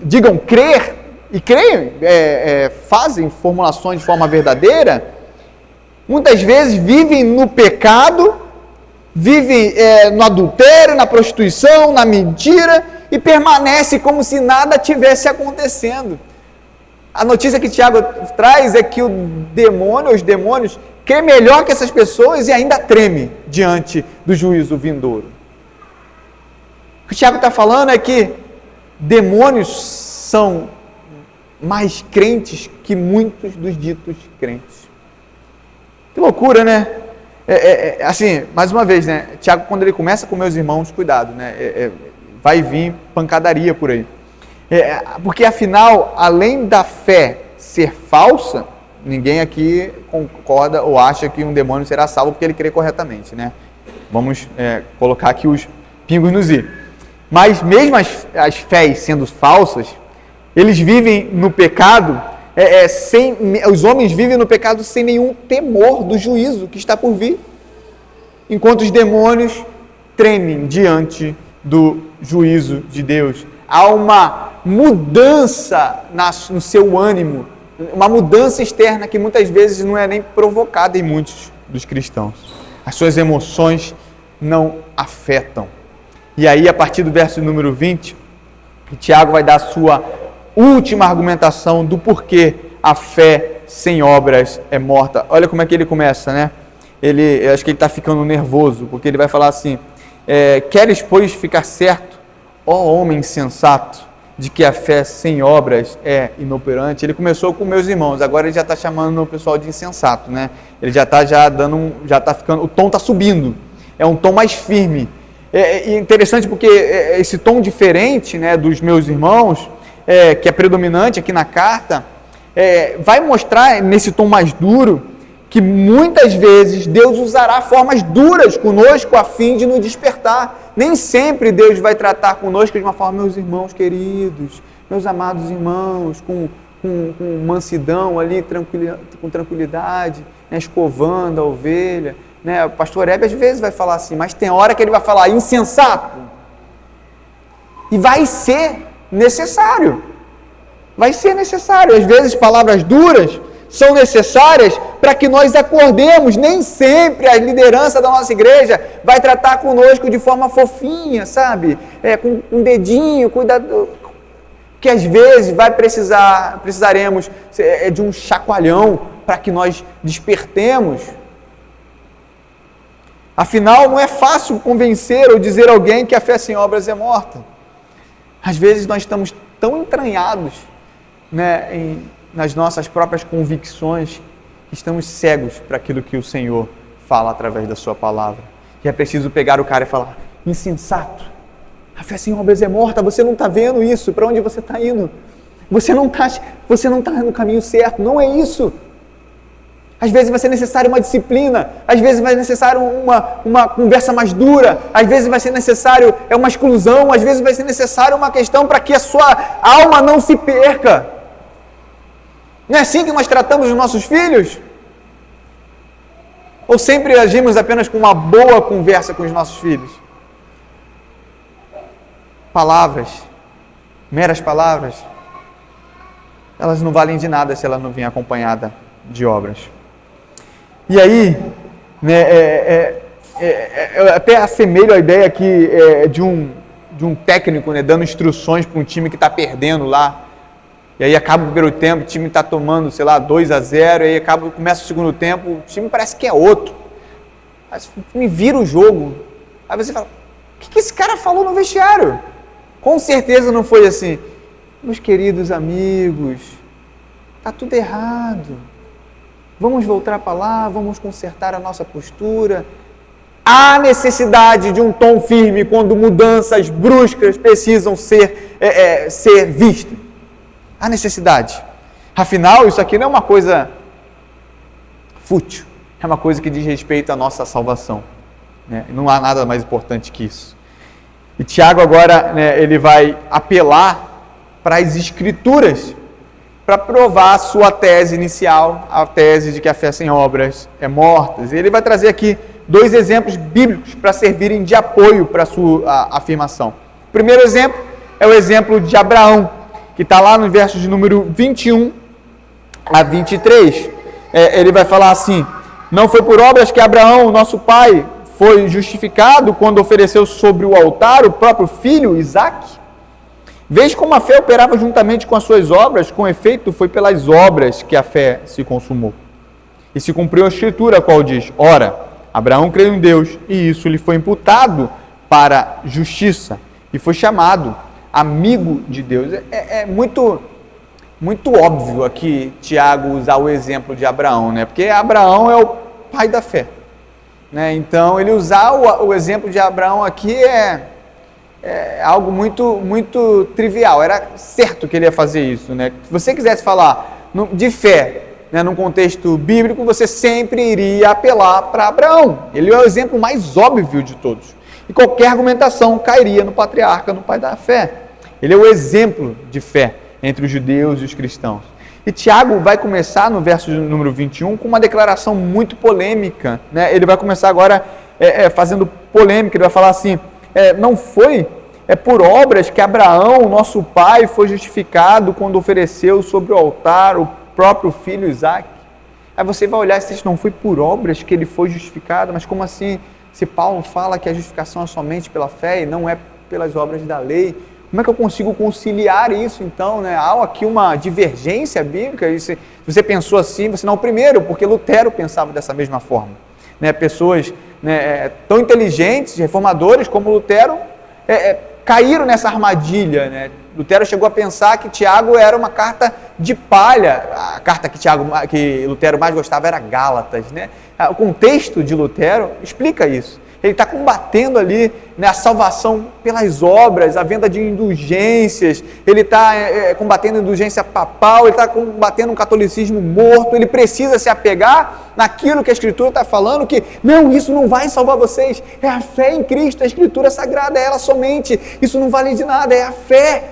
digam crer, e creem, fazem formulações de forma verdadeira, muitas vezes vivem no pecado, vivem no adultério, na prostituição, na mentira, e permanecem como se nada tivesse acontecendo. A notícia que Tiago traz é que os demônios, crê melhor que essas pessoas e ainda treme diante do juízo vindouro. O que o Tiago está falando é que demônios são mais crentes que muitos dos ditos crentes. Que loucura, né? Assim, mais uma vez, né? Tiago, quando ele começa com meus irmãos, cuidado, né? Vai vir pancadaria por aí. Porque afinal, além da fé ser falsa, ninguém aqui concorda ou acha que um demônio será salvo porque ele crê corretamente, né? Vamos colocar aqui os pingos nos i. Mas mesmo as fés sendo falsas, eles vivem no pecado, os homens vivem no pecado sem nenhum temor do juízo que está por vir, enquanto os demônios tremem diante do juízo de Deus. Há uma mudança no seu ânimo, uma mudança externa que muitas vezes não é nem provocada em muitos dos cristãos. As suas emoções não afetam. E aí, a partir do verso número 20, Tiago vai dar a sua última argumentação do porquê a fé sem obras é morta. Olha como é que ele começa, né? Eu acho que ele está ficando nervoso, porque ele vai falar assim, queres, pois, ficar certo, ó homem sensato, de que a fé sem obras é inoperante. Ele começou com meus irmãos, agora ele já está chamando o pessoal de insensato, né? Ele já está ficando, o tom está subindo, é um tom mais firme. É interessante porque esse tom diferente, né, dos meus irmãos, que é predominante aqui na carta, vai mostrar nesse tom mais duro que muitas vezes Deus usará formas duras conosco a fim de nos despertar. Nem sempre Deus vai tratar conosco de uma forma, meus irmãos queridos, meus amados irmãos, com mansidão ali, com tranquilidade, né, escovando a ovelha. Né? O pastor Hebe às vezes vai falar assim, mas tem hora que ele vai falar insensato. E vai ser necessário. Vai ser necessário. Às vezes palavras duras são necessárias para que nós acordemos. Nem sempre a liderança da nossa igreja vai tratar conosco de forma fofinha, sabe? Com um dedinho, cuidado. Que às vezes precisaremos de um chacoalhão para que nós despertemos. Afinal, não é fácil convencer ou dizer a alguém que a fé sem obras é morta. Às vezes nós estamos tão entranhados, né, nas nossas próprias convicções, que estamos cegos para aquilo que o Senhor fala através da sua palavra. E é preciso pegar o cara e falar, insensato, a fé sem obras é morta, você não está vendo isso, para onde você está indo? Você não está no caminho certo, não é isso. Às vezes vai ser necessário uma disciplina, às vezes vai ser necessário uma conversa mais dura, às vezes vai ser necessário uma exclusão, às vezes vai ser necessário uma questão para que a sua alma não se perca. Não é assim que nós tratamos os nossos filhos? Ou sempre agimos apenas com uma boa conversa com os nossos filhos? Palavras, meras palavras, elas não valem de nada se ela não vêm acompanhada de obras. E aí, né, eu até assemelho a ideia aqui de um técnico, né, dando instruções para um time que está perdendo lá. E aí acaba o primeiro tempo, o time está tomando, 2-0, e aí começa o segundo tempo, o time parece que é outro. Aí o time vira o jogo. Aí você fala, o que esse cara falou no vestiário? Com certeza não foi assim. Meus queridos amigos, está tudo errado. Vamos voltar para lá, vamos consertar a nossa postura. Há necessidade de um tom firme quando mudanças bruscas precisam ser vistas. Há necessidade. Afinal, isso aqui não é uma coisa fútil, é uma coisa que diz respeito à nossa salvação. Né? Não há nada mais importante que isso. E Tiago agora, né, ele vai apelar para as Escrituras, para provar a sua tese inicial, a tese de que a fé sem obras é morta. E ele vai trazer aqui 2 exemplos bíblicos para servirem de apoio para a sua afirmação. O primeiro exemplo é o exemplo de Abraão, que está lá no verso de número 21 a 23. Ele vai falar assim, não foi por obras que Abraão, nosso pai, foi justificado quando ofereceu sobre o altar o próprio filho, Isaque? Vês como a fé operava juntamente com as suas obras, com efeito foi pelas obras que a fé se consumou. E se cumpriu a escritura, a qual diz, ora, Abraão creu em Deus, e isso lhe foi imputado para justiça, e foi chamado amigo de Deus. É muito óbvio aqui Tiago usar o exemplo de Abraão, né? Porque Abraão é o pai da fé. Né? Então, ele usar o exemplo de Abraão aqui é algo muito trivial. Era certo que ele ia fazer isso. Né? Se você quisesse falar de fé, né, num contexto bíblico, você sempre iria apelar para Abraão. Ele é o exemplo mais óbvio de todos. E qualquer argumentação cairia no patriarca, no pai da fé. Ele é o exemplo de fé entre os judeus e os cristãos. E Tiago vai começar no verso número 21 com uma declaração muito polêmica. Né? Ele vai começar agora fazendo polêmica, ele vai falar assim, não foi por obras que Abraão, nosso pai, foi justificado quando ofereceu sobre o altar o próprio filho Isaque. Aí você vai olhar e diz, não foi por obras que ele foi justificado, mas como assim? Se Paulo fala que a justificação é somente pela fé e não é pelas obras da lei, Como é que eu consigo conciliar isso, então? Né? Há aqui uma divergência bíblica, e se você pensou assim, você não é o primeiro, porque Lutero pensava dessa mesma forma. Né? Pessoas tão inteligentes, reformadores como Lutero, caíram nessa armadilha. Né? Lutero chegou a pensar que Tiago era uma carta de palha. A carta que Lutero mais gostava era Gálatas. Né? O contexto de Lutero explica isso. Ele está combatendo ali, né, a salvação pelas obras, a venda de indulgências, ele está combatendo a indulgência papal, ele está combatendo um catolicismo morto, ele precisa se apegar naquilo que a Escritura está falando, que não, isso não vai salvar vocês, é a fé em Cristo, a Escritura sagrada, é ela somente, isso não vale de nada, é a fé.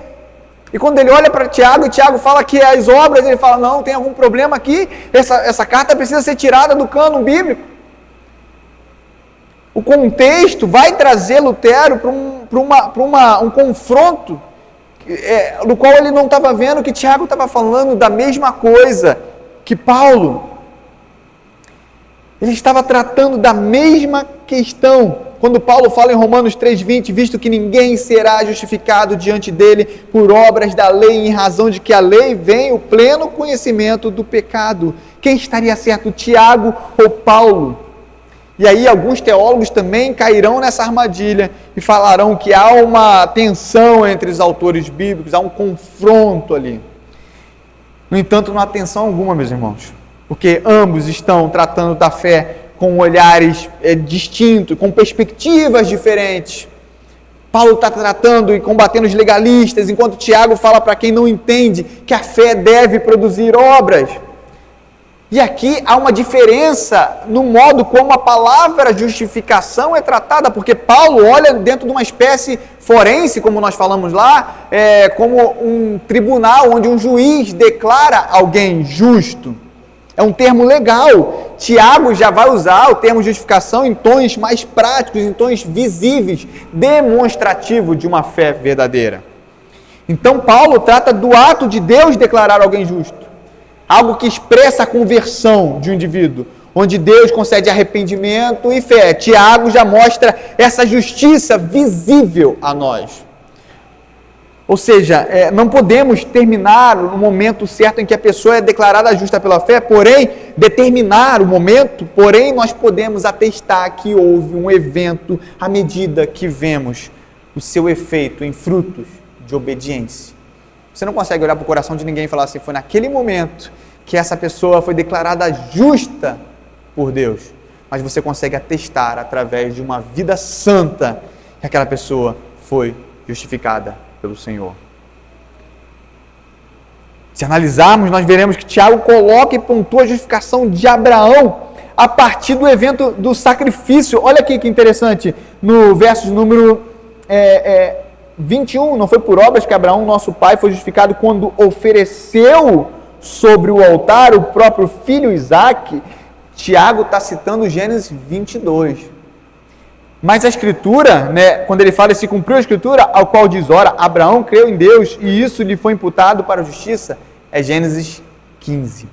E quando ele olha para Tiago, e Tiago fala que as obras, ele fala, não, tem algum problema aqui, essa carta precisa ser tirada do cânon bíblico. O contexto vai trazer Lutero para um confronto no qual ele não estava vendo que Tiago estava falando da mesma coisa que Paulo. Ele estava tratando da mesma questão. Quando Paulo fala em Romanos 3,20, visto que ninguém será justificado diante dele por obras da lei, em razão de que a lei vem o pleno conhecimento do pecado. Quem estaria certo, Tiago ou Paulo? E aí alguns teólogos também cairão nessa armadilha e falarão que há uma tensão entre os autores bíblicos, há um confronto ali. No entanto, não há tensão alguma, meus irmãos, porque ambos estão tratando da fé com olhares distintos, com perspectivas diferentes. Paulo está tratando e combatendo os legalistas, enquanto Tiago fala para quem não entende que a fé deve produzir obras. E aqui há uma diferença no modo como a palavra justificação é tratada, porque Paulo olha dentro de uma espécie forense, como nós falamos lá, como um tribunal onde um juiz declara alguém justo. É um termo legal. Tiago já vai usar o termo justificação em tons mais práticos, em tons visíveis, demonstrativos de uma fé verdadeira. Então Paulo trata do ato de Deus declarar alguém justo. Algo que expressa a conversão de um indivíduo, onde Deus concede arrependimento e fé. Tiago já mostra essa justiça visível a nós. Ou seja, não podemos terminar no momento certo em que a pessoa é declarada justa pela fé, porém, determinar o momento, porém, nós podemos atestar que houve um evento à medida que vemos o seu efeito em frutos de obediência. Você não consegue olhar para o coração de ninguém e falar assim, foi naquele momento que essa pessoa foi declarada justa por Deus. Mas você consegue atestar através de uma vida santa que aquela pessoa foi justificada pelo Senhor. Se analisarmos, nós veremos que Tiago coloca e pontua a justificação de Abraão a partir do evento do sacrifício. Olha aqui que interessante, no verso número 21, não foi por obras que Abraão, nosso pai, foi justificado quando ofereceu sobre o altar o próprio filho Isaque. Tiago está citando Gênesis 22. Mas a Escritura, quando ele fala se cumpriu a Escritura, ao qual diz, ora, Abraão creu em Deus e isso lhe foi imputado para a justiça, é Gênesis 15.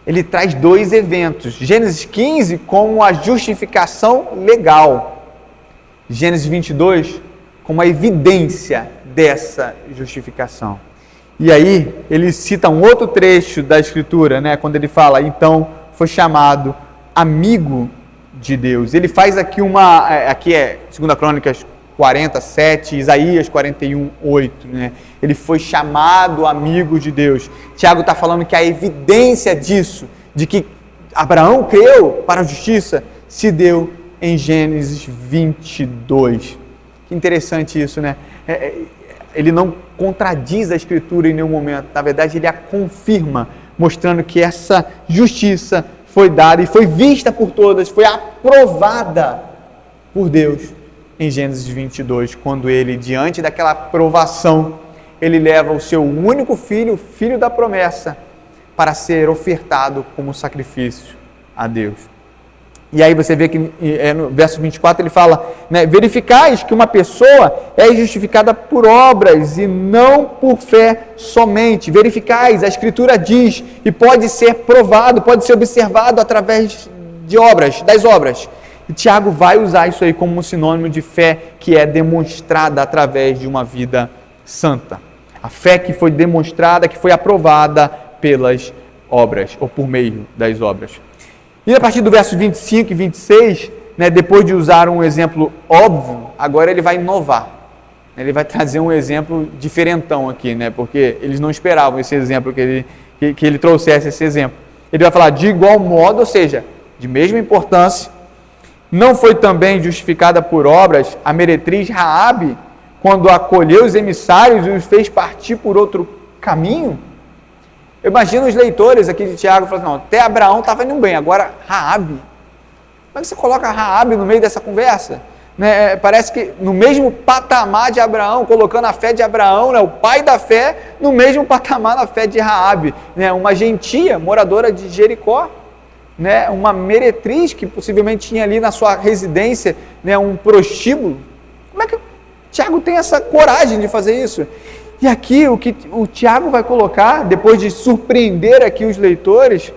Ele traz dois eventos. Gênesis 15 como a justificação legal. Gênesis 22 como a evidência dessa justificação. E aí, ele cita um outro trecho da Escritura, quando ele fala, então, foi chamado amigo de Deus. Ele faz aqui aqui é 2 Crônicas 47, Isaías 41, 8, Ele foi chamado amigo de Deus. Tiago está falando que a evidência disso, de que Abraão creu para a justiça, se deu em Gênesis 22. Que interessante isso, Ele não contradiz a Escritura em nenhum momento. Na verdade, ele a confirma, mostrando que essa justiça foi dada e foi vista por todas, foi aprovada por Deus em Gênesis 22, quando ele, diante daquela aprovação, ele leva o seu único filho, o filho da promessa, para ser ofertado como sacrifício a Deus. E aí você vê que no verso 24 ele fala, verificais que uma pessoa é justificada por obras e não por fé somente. Verificais, a Escritura diz, e pode ser provado, pode ser observado através de obras, das obras. E Tiago vai usar isso aí como um sinônimo de fé que é demonstrada através de uma vida santa. A fé que foi demonstrada, que foi aprovada pelas obras, ou por meio das obras. E a partir do verso 25 e 26, depois de usar um exemplo óbvio, agora ele vai inovar. Ele vai trazer um exemplo diferentão aqui, porque eles não esperavam esse exemplo, que ele trouxesse esse exemplo. Ele vai falar de igual modo, ou seja, de mesma importância, não foi também justificada por obras a meretriz Raabe, quando acolheu os emissários e os fez partir por outro caminho? Eu imagino os leitores aqui de Tiago falando, não, até Abraão estava indo bem, agora Raabe. Como é que você coloca Raabe no meio dessa conversa? Parece que no mesmo patamar de Abraão, colocando a fé de Abraão, o pai da fé, no mesmo patamar da fé de Raabe, uma gentia moradora de Jericó, uma meretriz que possivelmente tinha ali na sua residência um prostíbulo. Como é que Tiago tem essa coragem de fazer isso? E aqui o que o Tiago vai colocar, depois de surpreender aqui os leitores,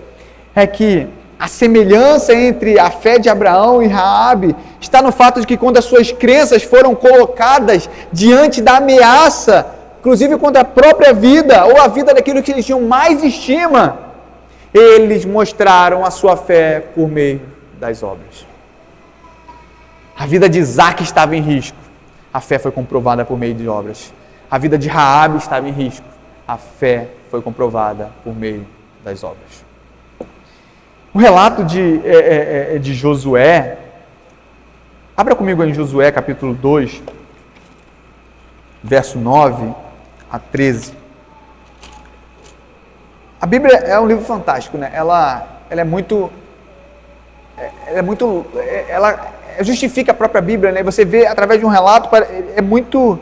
é que a semelhança entre a fé de Abraão e Raabe está no fato de que quando as suas crenças foram colocadas diante da ameaça, inclusive contra a própria vida ou a vida daquilo que eles tinham mais estima, eles mostraram a sua fé por meio das obras. A vida de Isaac estava em risco, a fé foi comprovada por meio de obras. A vida de Raabe estava em risco, a fé foi comprovada por meio das obras. O relato de Josué, abra comigo em Josué capítulo 2, verso 9 a 13. A Bíblia é um livro fantástico, Ela justifica a própria Bíblia, Você vê através de um relato, é muito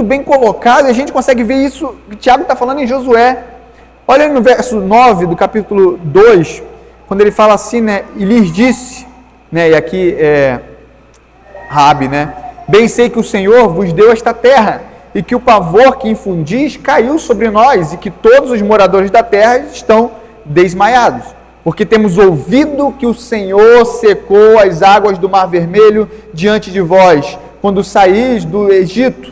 bem colocado, e a gente consegue ver isso que Tiago está falando em Josué. Olha no verso 9 do capítulo 2, quando ele fala assim, e lhes disse, e aqui Raabe, bem sei que o Senhor vos deu esta terra, e que o pavor que infundis caiu sobre nós, e que todos os moradores da terra estão desmaiados, porque temos ouvido que o Senhor secou as águas do Mar Vermelho diante de vós, quando saís do Egito,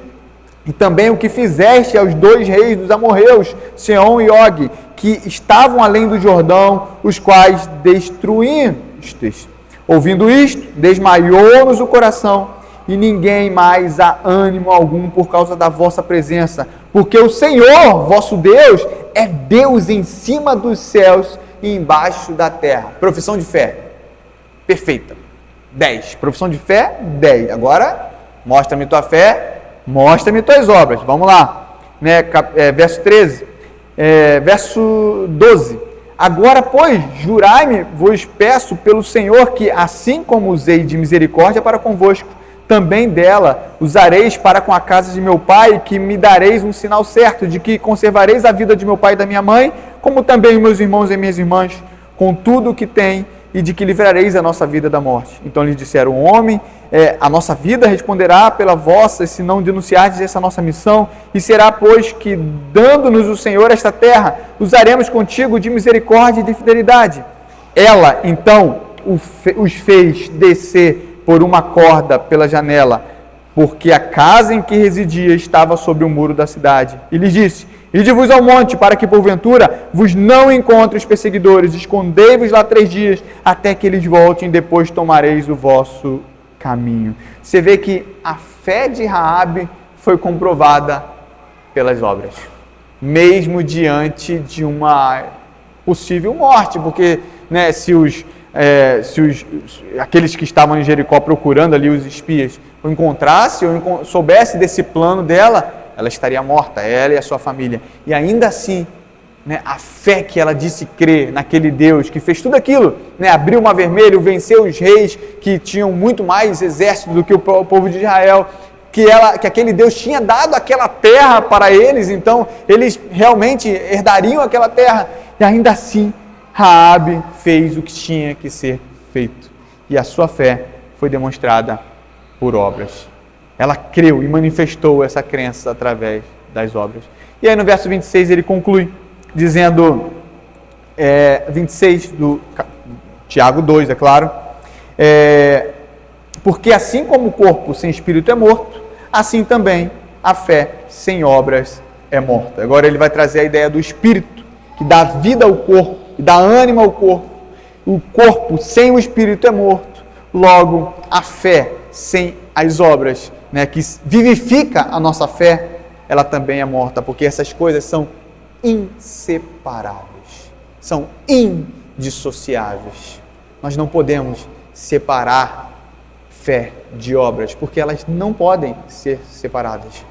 e também o que fizeste aos 2 reis dos amorreus, Seom e Og, que estavam além do Jordão, os quais destruístes. Ouvindo isto, desmaiou-nos o coração, e ninguém mais há ânimo algum por causa da vossa presença, porque o Senhor, vosso Deus, é Deus em cima dos céus e embaixo da terra. Profissão de fé, perfeita, 10. Profissão de fé, 10. Agora, mostra-me tua fé, mostra-me tuas obras. Vamos lá, verso 13, verso 12. Agora, pois, jurai-me, vos peço pelo Senhor, que assim como usei de misericórdia para convosco, também dela usareis para com a casa de meu pai, que me dareis um sinal certo de que conservareis a vida de meu pai e da minha mãe, como também meus irmãos e minhas irmãs, com tudo o que tem, e de que livrareis a nossa vida da morte. Então lhes disseram, homem, a nossa vida responderá pela vossa, se não denunciardes essa nossa missão, e será, pois, que, dando-nos o Senhor esta terra, usaremos contigo de misericórdia e de fidelidade. Ela, então, os fez descer por uma corda pela janela, porque a casa em que residia estava sobre o muro da cidade. E lhes disse, ide-vos ao monte, para que porventura vos não encontre os perseguidores, escondei-vos lá 3 dias, até que eles voltem, depois tomareis o vosso caminho. Você vê que a fé de Raabe foi comprovada pelas obras, mesmo diante de uma possível morte, porque se aqueles que estavam em Jericó procurando ali os espias o encontrassem ou soubesse desse plano dela, ela estaria morta, ela e a sua família. E ainda assim, a fé que ela disse crer naquele Deus que fez tudo aquilo, abriu o Mar Vermelho, venceu os reis que tinham muito mais exército do que o povo de Israel, que aquele Deus tinha dado aquela terra para eles, então eles realmente herdariam aquela terra. E ainda assim, Raabe fez o que tinha que ser feito, e a sua fé foi demonstrada por obras. Ela creu e manifestou essa crença através das obras. E aí no verso 26 ele conclui, dizendo, 26 do Tiago 2, é claro, Porque assim como o corpo sem espírito é morto, assim também a fé sem obras é morta. Agora ele vai trazer a ideia do espírito, que dá vida ao corpo, que dá ânimo ao corpo. O corpo sem o espírito é morto, logo a fé sem as obras, que vivifica a nossa fé, ela também é morta, porque essas coisas são inseparáveis, são indissociáveis. Nós não podemos separar fé de obras, porque elas não podem ser separadas,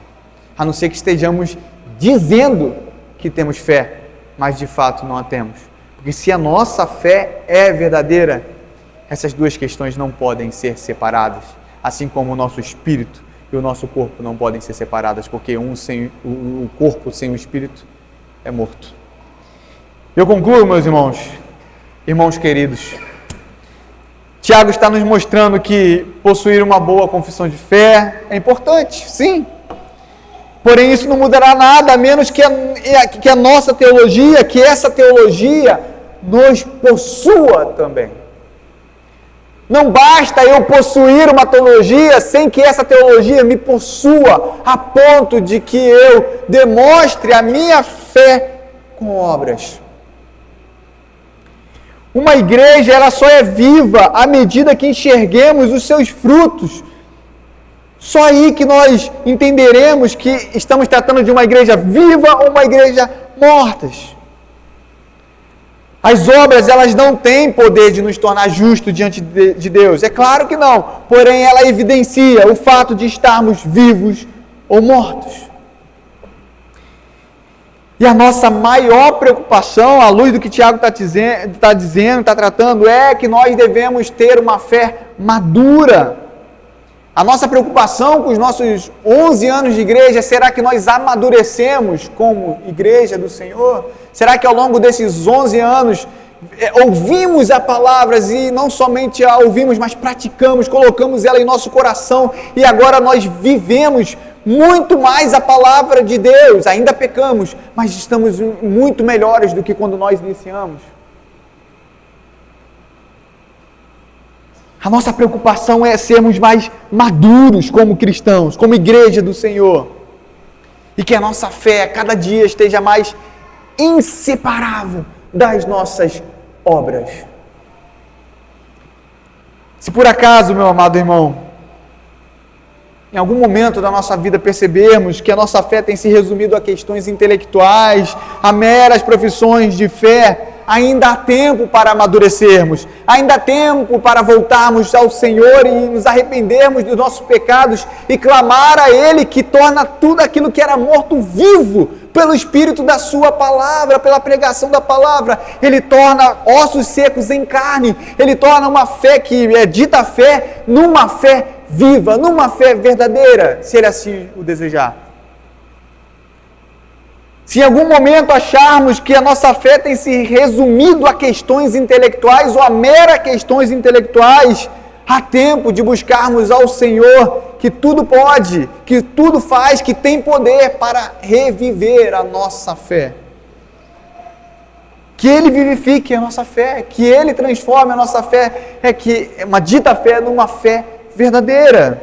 a não ser que estejamos dizendo que temos fé, mas de fato não a temos. Porque se a nossa fé é verdadeira, essas duas questões não podem ser separadas, assim como o nosso espírito e o nosso corpo não podem ser separadas, porque o corpo sem o espírito é morto. Eu concluo, meus irmãos queridos. Tiago está nos mostrando que possuir uma boa confissão de fé é importante, sim. Porém, isso não mudará nada, a menos que a nossa teologia, que essa teologia nos possua também. Não basta eu possuir uma teologia sem que essa teologia me possua, a ponto de que eu demonstre a minha fé com obras. Uma igreja, ela só é viva à medida que enxerguemos os seus frutos. Só aí que nós entenderemos que estamos tratando de uma igreja viva ou uma igreja morta. As obras, elas não têm poder de nos tornar justos diante de Deus. É claro que não. Porém, ela evidencia o fato de estarmos vivos ou mortos. E a nossa maior preocupação, à luz do que Tiago está tratando, é que nós devemos ter uma fé madura. A nossa preocupação com os nossos 11 anos de igreja, será que nós amadurecemos como igreja do Senhor? Será que ao longo desses 11 anos ouvimos a palavra e não somente a ouvimos, mas praticamos, colocamos ela em nosso coração e agora nós vivemos muito mais a palavra de Deus? Ainda pecamos, mas estamos muito melhores do que quando nós iniciamos. A nossa preocupação é sermos mais maduros como cristãos, como igreja do Senhor. E que a nossa fé a cada dia esteja mais inseparável das nossas obras. Se por acaso, meu amado irmão, em algum momento da nossa vida percebermos que a nossa fé tem se resumido a questões intelectuais, a meras profissões de fé, ainda há tempo para amadurecermos, ainda há tempo para voltarmos ao Senhor e nos arrependermos dos nossos pecados e clamar a Ele que torna tudo aquilo que era morto vivo pelo Espírito da Sua Palavra, pela pregação da Palavra. Ele torna ossos secos em carne, Ele torna uma fé que é dita fé, numa fé viva, numa fé verdadeira, se Ele assim o desejar. Se em algum momento acharmos que a nossa fé tem se resumido a questões intelectuais ou a mera questões intelectuais, há tempo de buscarmos ao Senhor, que tudo pode, que tudo faz, que tem poder para reviver a nossa fé. Que Ele vivifique a nossa fé, que Ele transforme a nossa fé, uma dita fé numa fé verdadeira.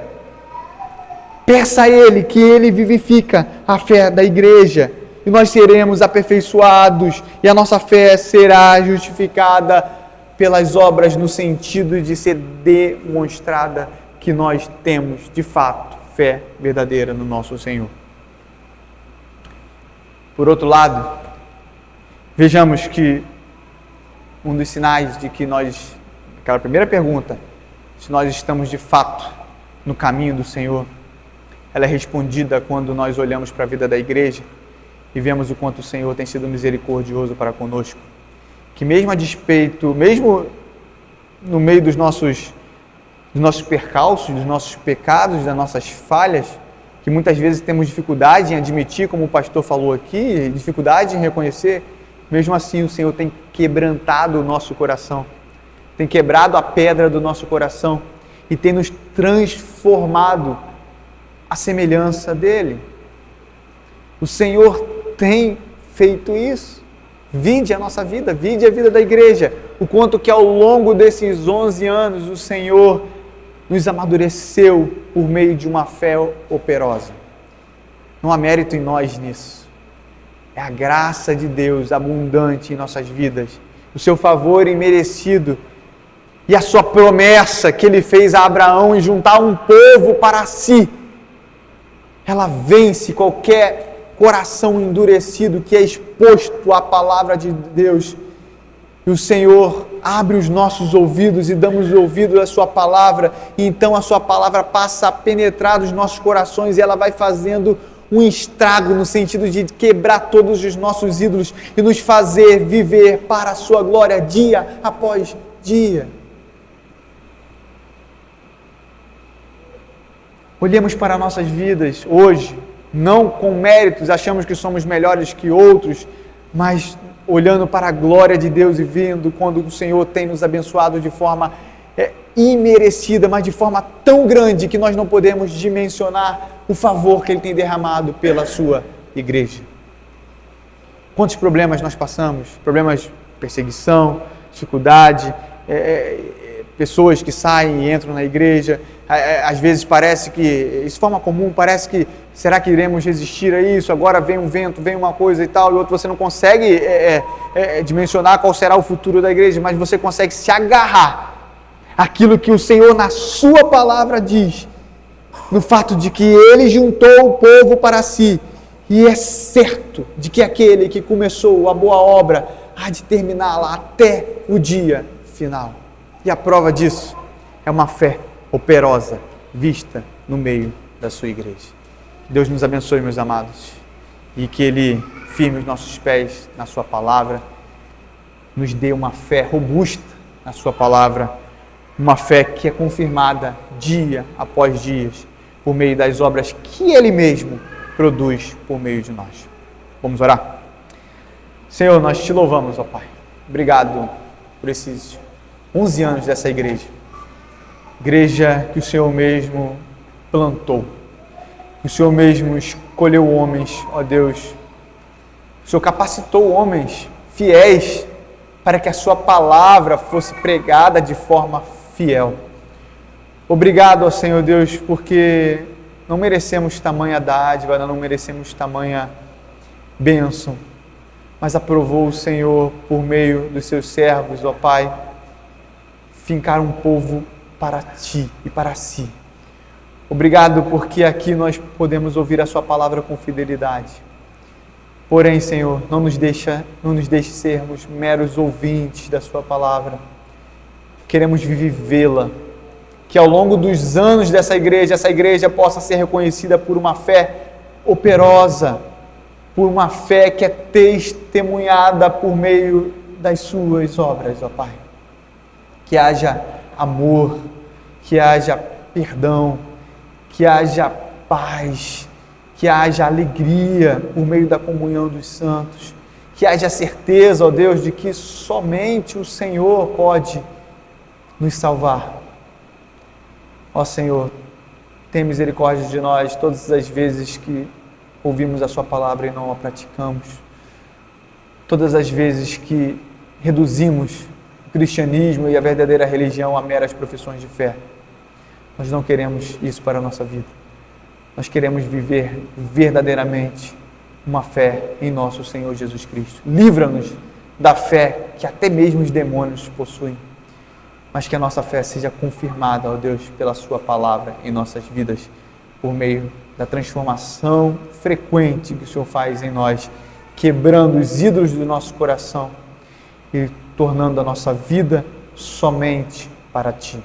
Peça a Ele que Ele vivifica a fé da igreja, e nós seremos aperfeiçoados, e a nossa fé será justificada pelas obras, no sentido de ser demonstrada que nós temos, de fato, fé verdadeira no nosso Senhor. Por outro lado, vejamos que um dos sinais de que aquela primeira pergunta, se nós estamos de fato no caminho do Senhor, ela é respondida quando nós olhamos para a vida da igreja e vemos o quanto o Senhor tem sido misericordioso para conosco. Que mesmo a despeito, mesmo no meio dos nossos percalços, dos nossos pecados, das nossas falhas, que muitas vezes temos dificuldade em admitir, como o pastor falou aqui, dificuldade em reconhecer, mesmo assim o Senhor tem quebrantado o nosso coração, tem quebrado a pedra do nosso coração e tem nos transformado à semelhança dEle. O Senhor tem feito isso. Vinde a nossa vida, vinde a vida da igreja. o quanto que ao longo desses 11 anos o Senhor nos amadureceu por meio de uma fé operosa. Não há mérito em nós nisso. É a graça de Deus abundante em nossas vidas, o seu favor imerecido e a sua promessa que Ele fez a Abraão em juntar um povo para si. Ela vence qualquer coração endurecido que é exposto à palavra de Deus. E o Senhor abre os nossos ouvidos e damos ouvido à sua palavra. E então a sua palavra passa a penetrar os nossos corações e ela vai fazendo um estrago no sentido de quebrar todos os nossos ídolos e nos fazer viver para a sua glória dia após dia. Olhemos para nossas vidas hoje, não com méritos, achamos que somos melhores que outros, mas olhando para a glória de Deus e vendo quando o Senhor tem nos abençoado de forma imerecida, mas de forma tão grande que nós não podemos dimensionar o favor que Ele tem derramado pela sua igreja. Quantos problemas nós passamos? Problemas de perseguição, dificuldade, pessoas que saem e entram na igreja. Às vezes parece que, de forma comum, parece que, será que iremos resistir a isso? Agora vem um vento, vem uma coisa e tal, e outro você não consegue dimensionar qual será o futuro da igreja, mas você consegue se agarrar àquilo que o Senhor na sua palavra diz, no fato de que Ele juntou o povo para si, e é certo de que aquele que começou a boa obra há de terminá-la até o dia final. E a prova disso é uma fé operosa, vista no meio da sua igreja. Que Deus nos abençoe, meus amados, e que Ele firme os nossos pés na sua palavra, nos dê uma fé robusta na sua palavra, uma fé que é confirmada dia após dia, por meio das obras que Ele mesmo produz por meio de nós. Vamos orar? Senhor, nós te louvamos, ó Pai. Obrigado por esses 11 anos dessa igreja. Igreja que o Senhor mesmo plantou, que o Senhor mesmo escolheu homens, ó Deus. O Senhor capacitou homens fiéis para que a sua palavra fosse pregada de forma fiel. Obrigado, ó Senhor Deus, porque não merecemos tamanha dádiva, não merecemos tamanha bênção, mas aprovou o Senhor por meio dos seus servos, ó Pai, fincar um povo para Ti e para Si. Obrigado porque aqui nós podemos ouvir a Sua palavra com fidelidade. Porém, Senhor, não nos deixe sermos meros ouvintes da Sua palavra. Queremos vivê-la. Que ao longo dos anos dessa igreja, essa igreja possa ser reconhecida por uma fé operosa, por uma fé que é testemunhada por meio das Suas obras, ó Pai. Que haja amor, que haja perdão, que haja paz, que haja alegria por meio da comunhão dos santos, que haja certeza, ó Deus, de que somente o Senhor pode nos salvar. Ó Senhor, tem misericórdia de nós todas as vezes que ouvimos a Sua palavra e não a praticamos, todas as vezes que reduzimos o cristianismo e a verdadeira religião a meras profissões de fé. Nós não queremos isso para a nossa vida. Nós queremos viver verdadeiramente uma fé em nosso Senhor Jesus Cristo. Livra-nos da fé que até mesmo os demônios possuem, mas que a nossa fé seja confirmada, ó Deus, pela Sua palavra em nossas vidas, por meio da transformação frequente que o Senhor faz em nós, quebrando os ídolos do nosso coração e tornando a nossa vida somente para Ti.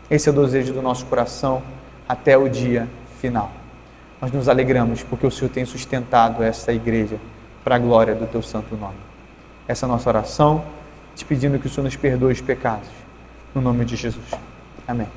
Esse é o desejo do nosso coração até o dia final. Nós nos alegramos porque o Senhor tem sustentado essa igreja para a glória do Teu santo nome. Essa é a nossa oração, te pedindo que o Senhor nos perdoe os pecados. No nome de Jesus. Amém.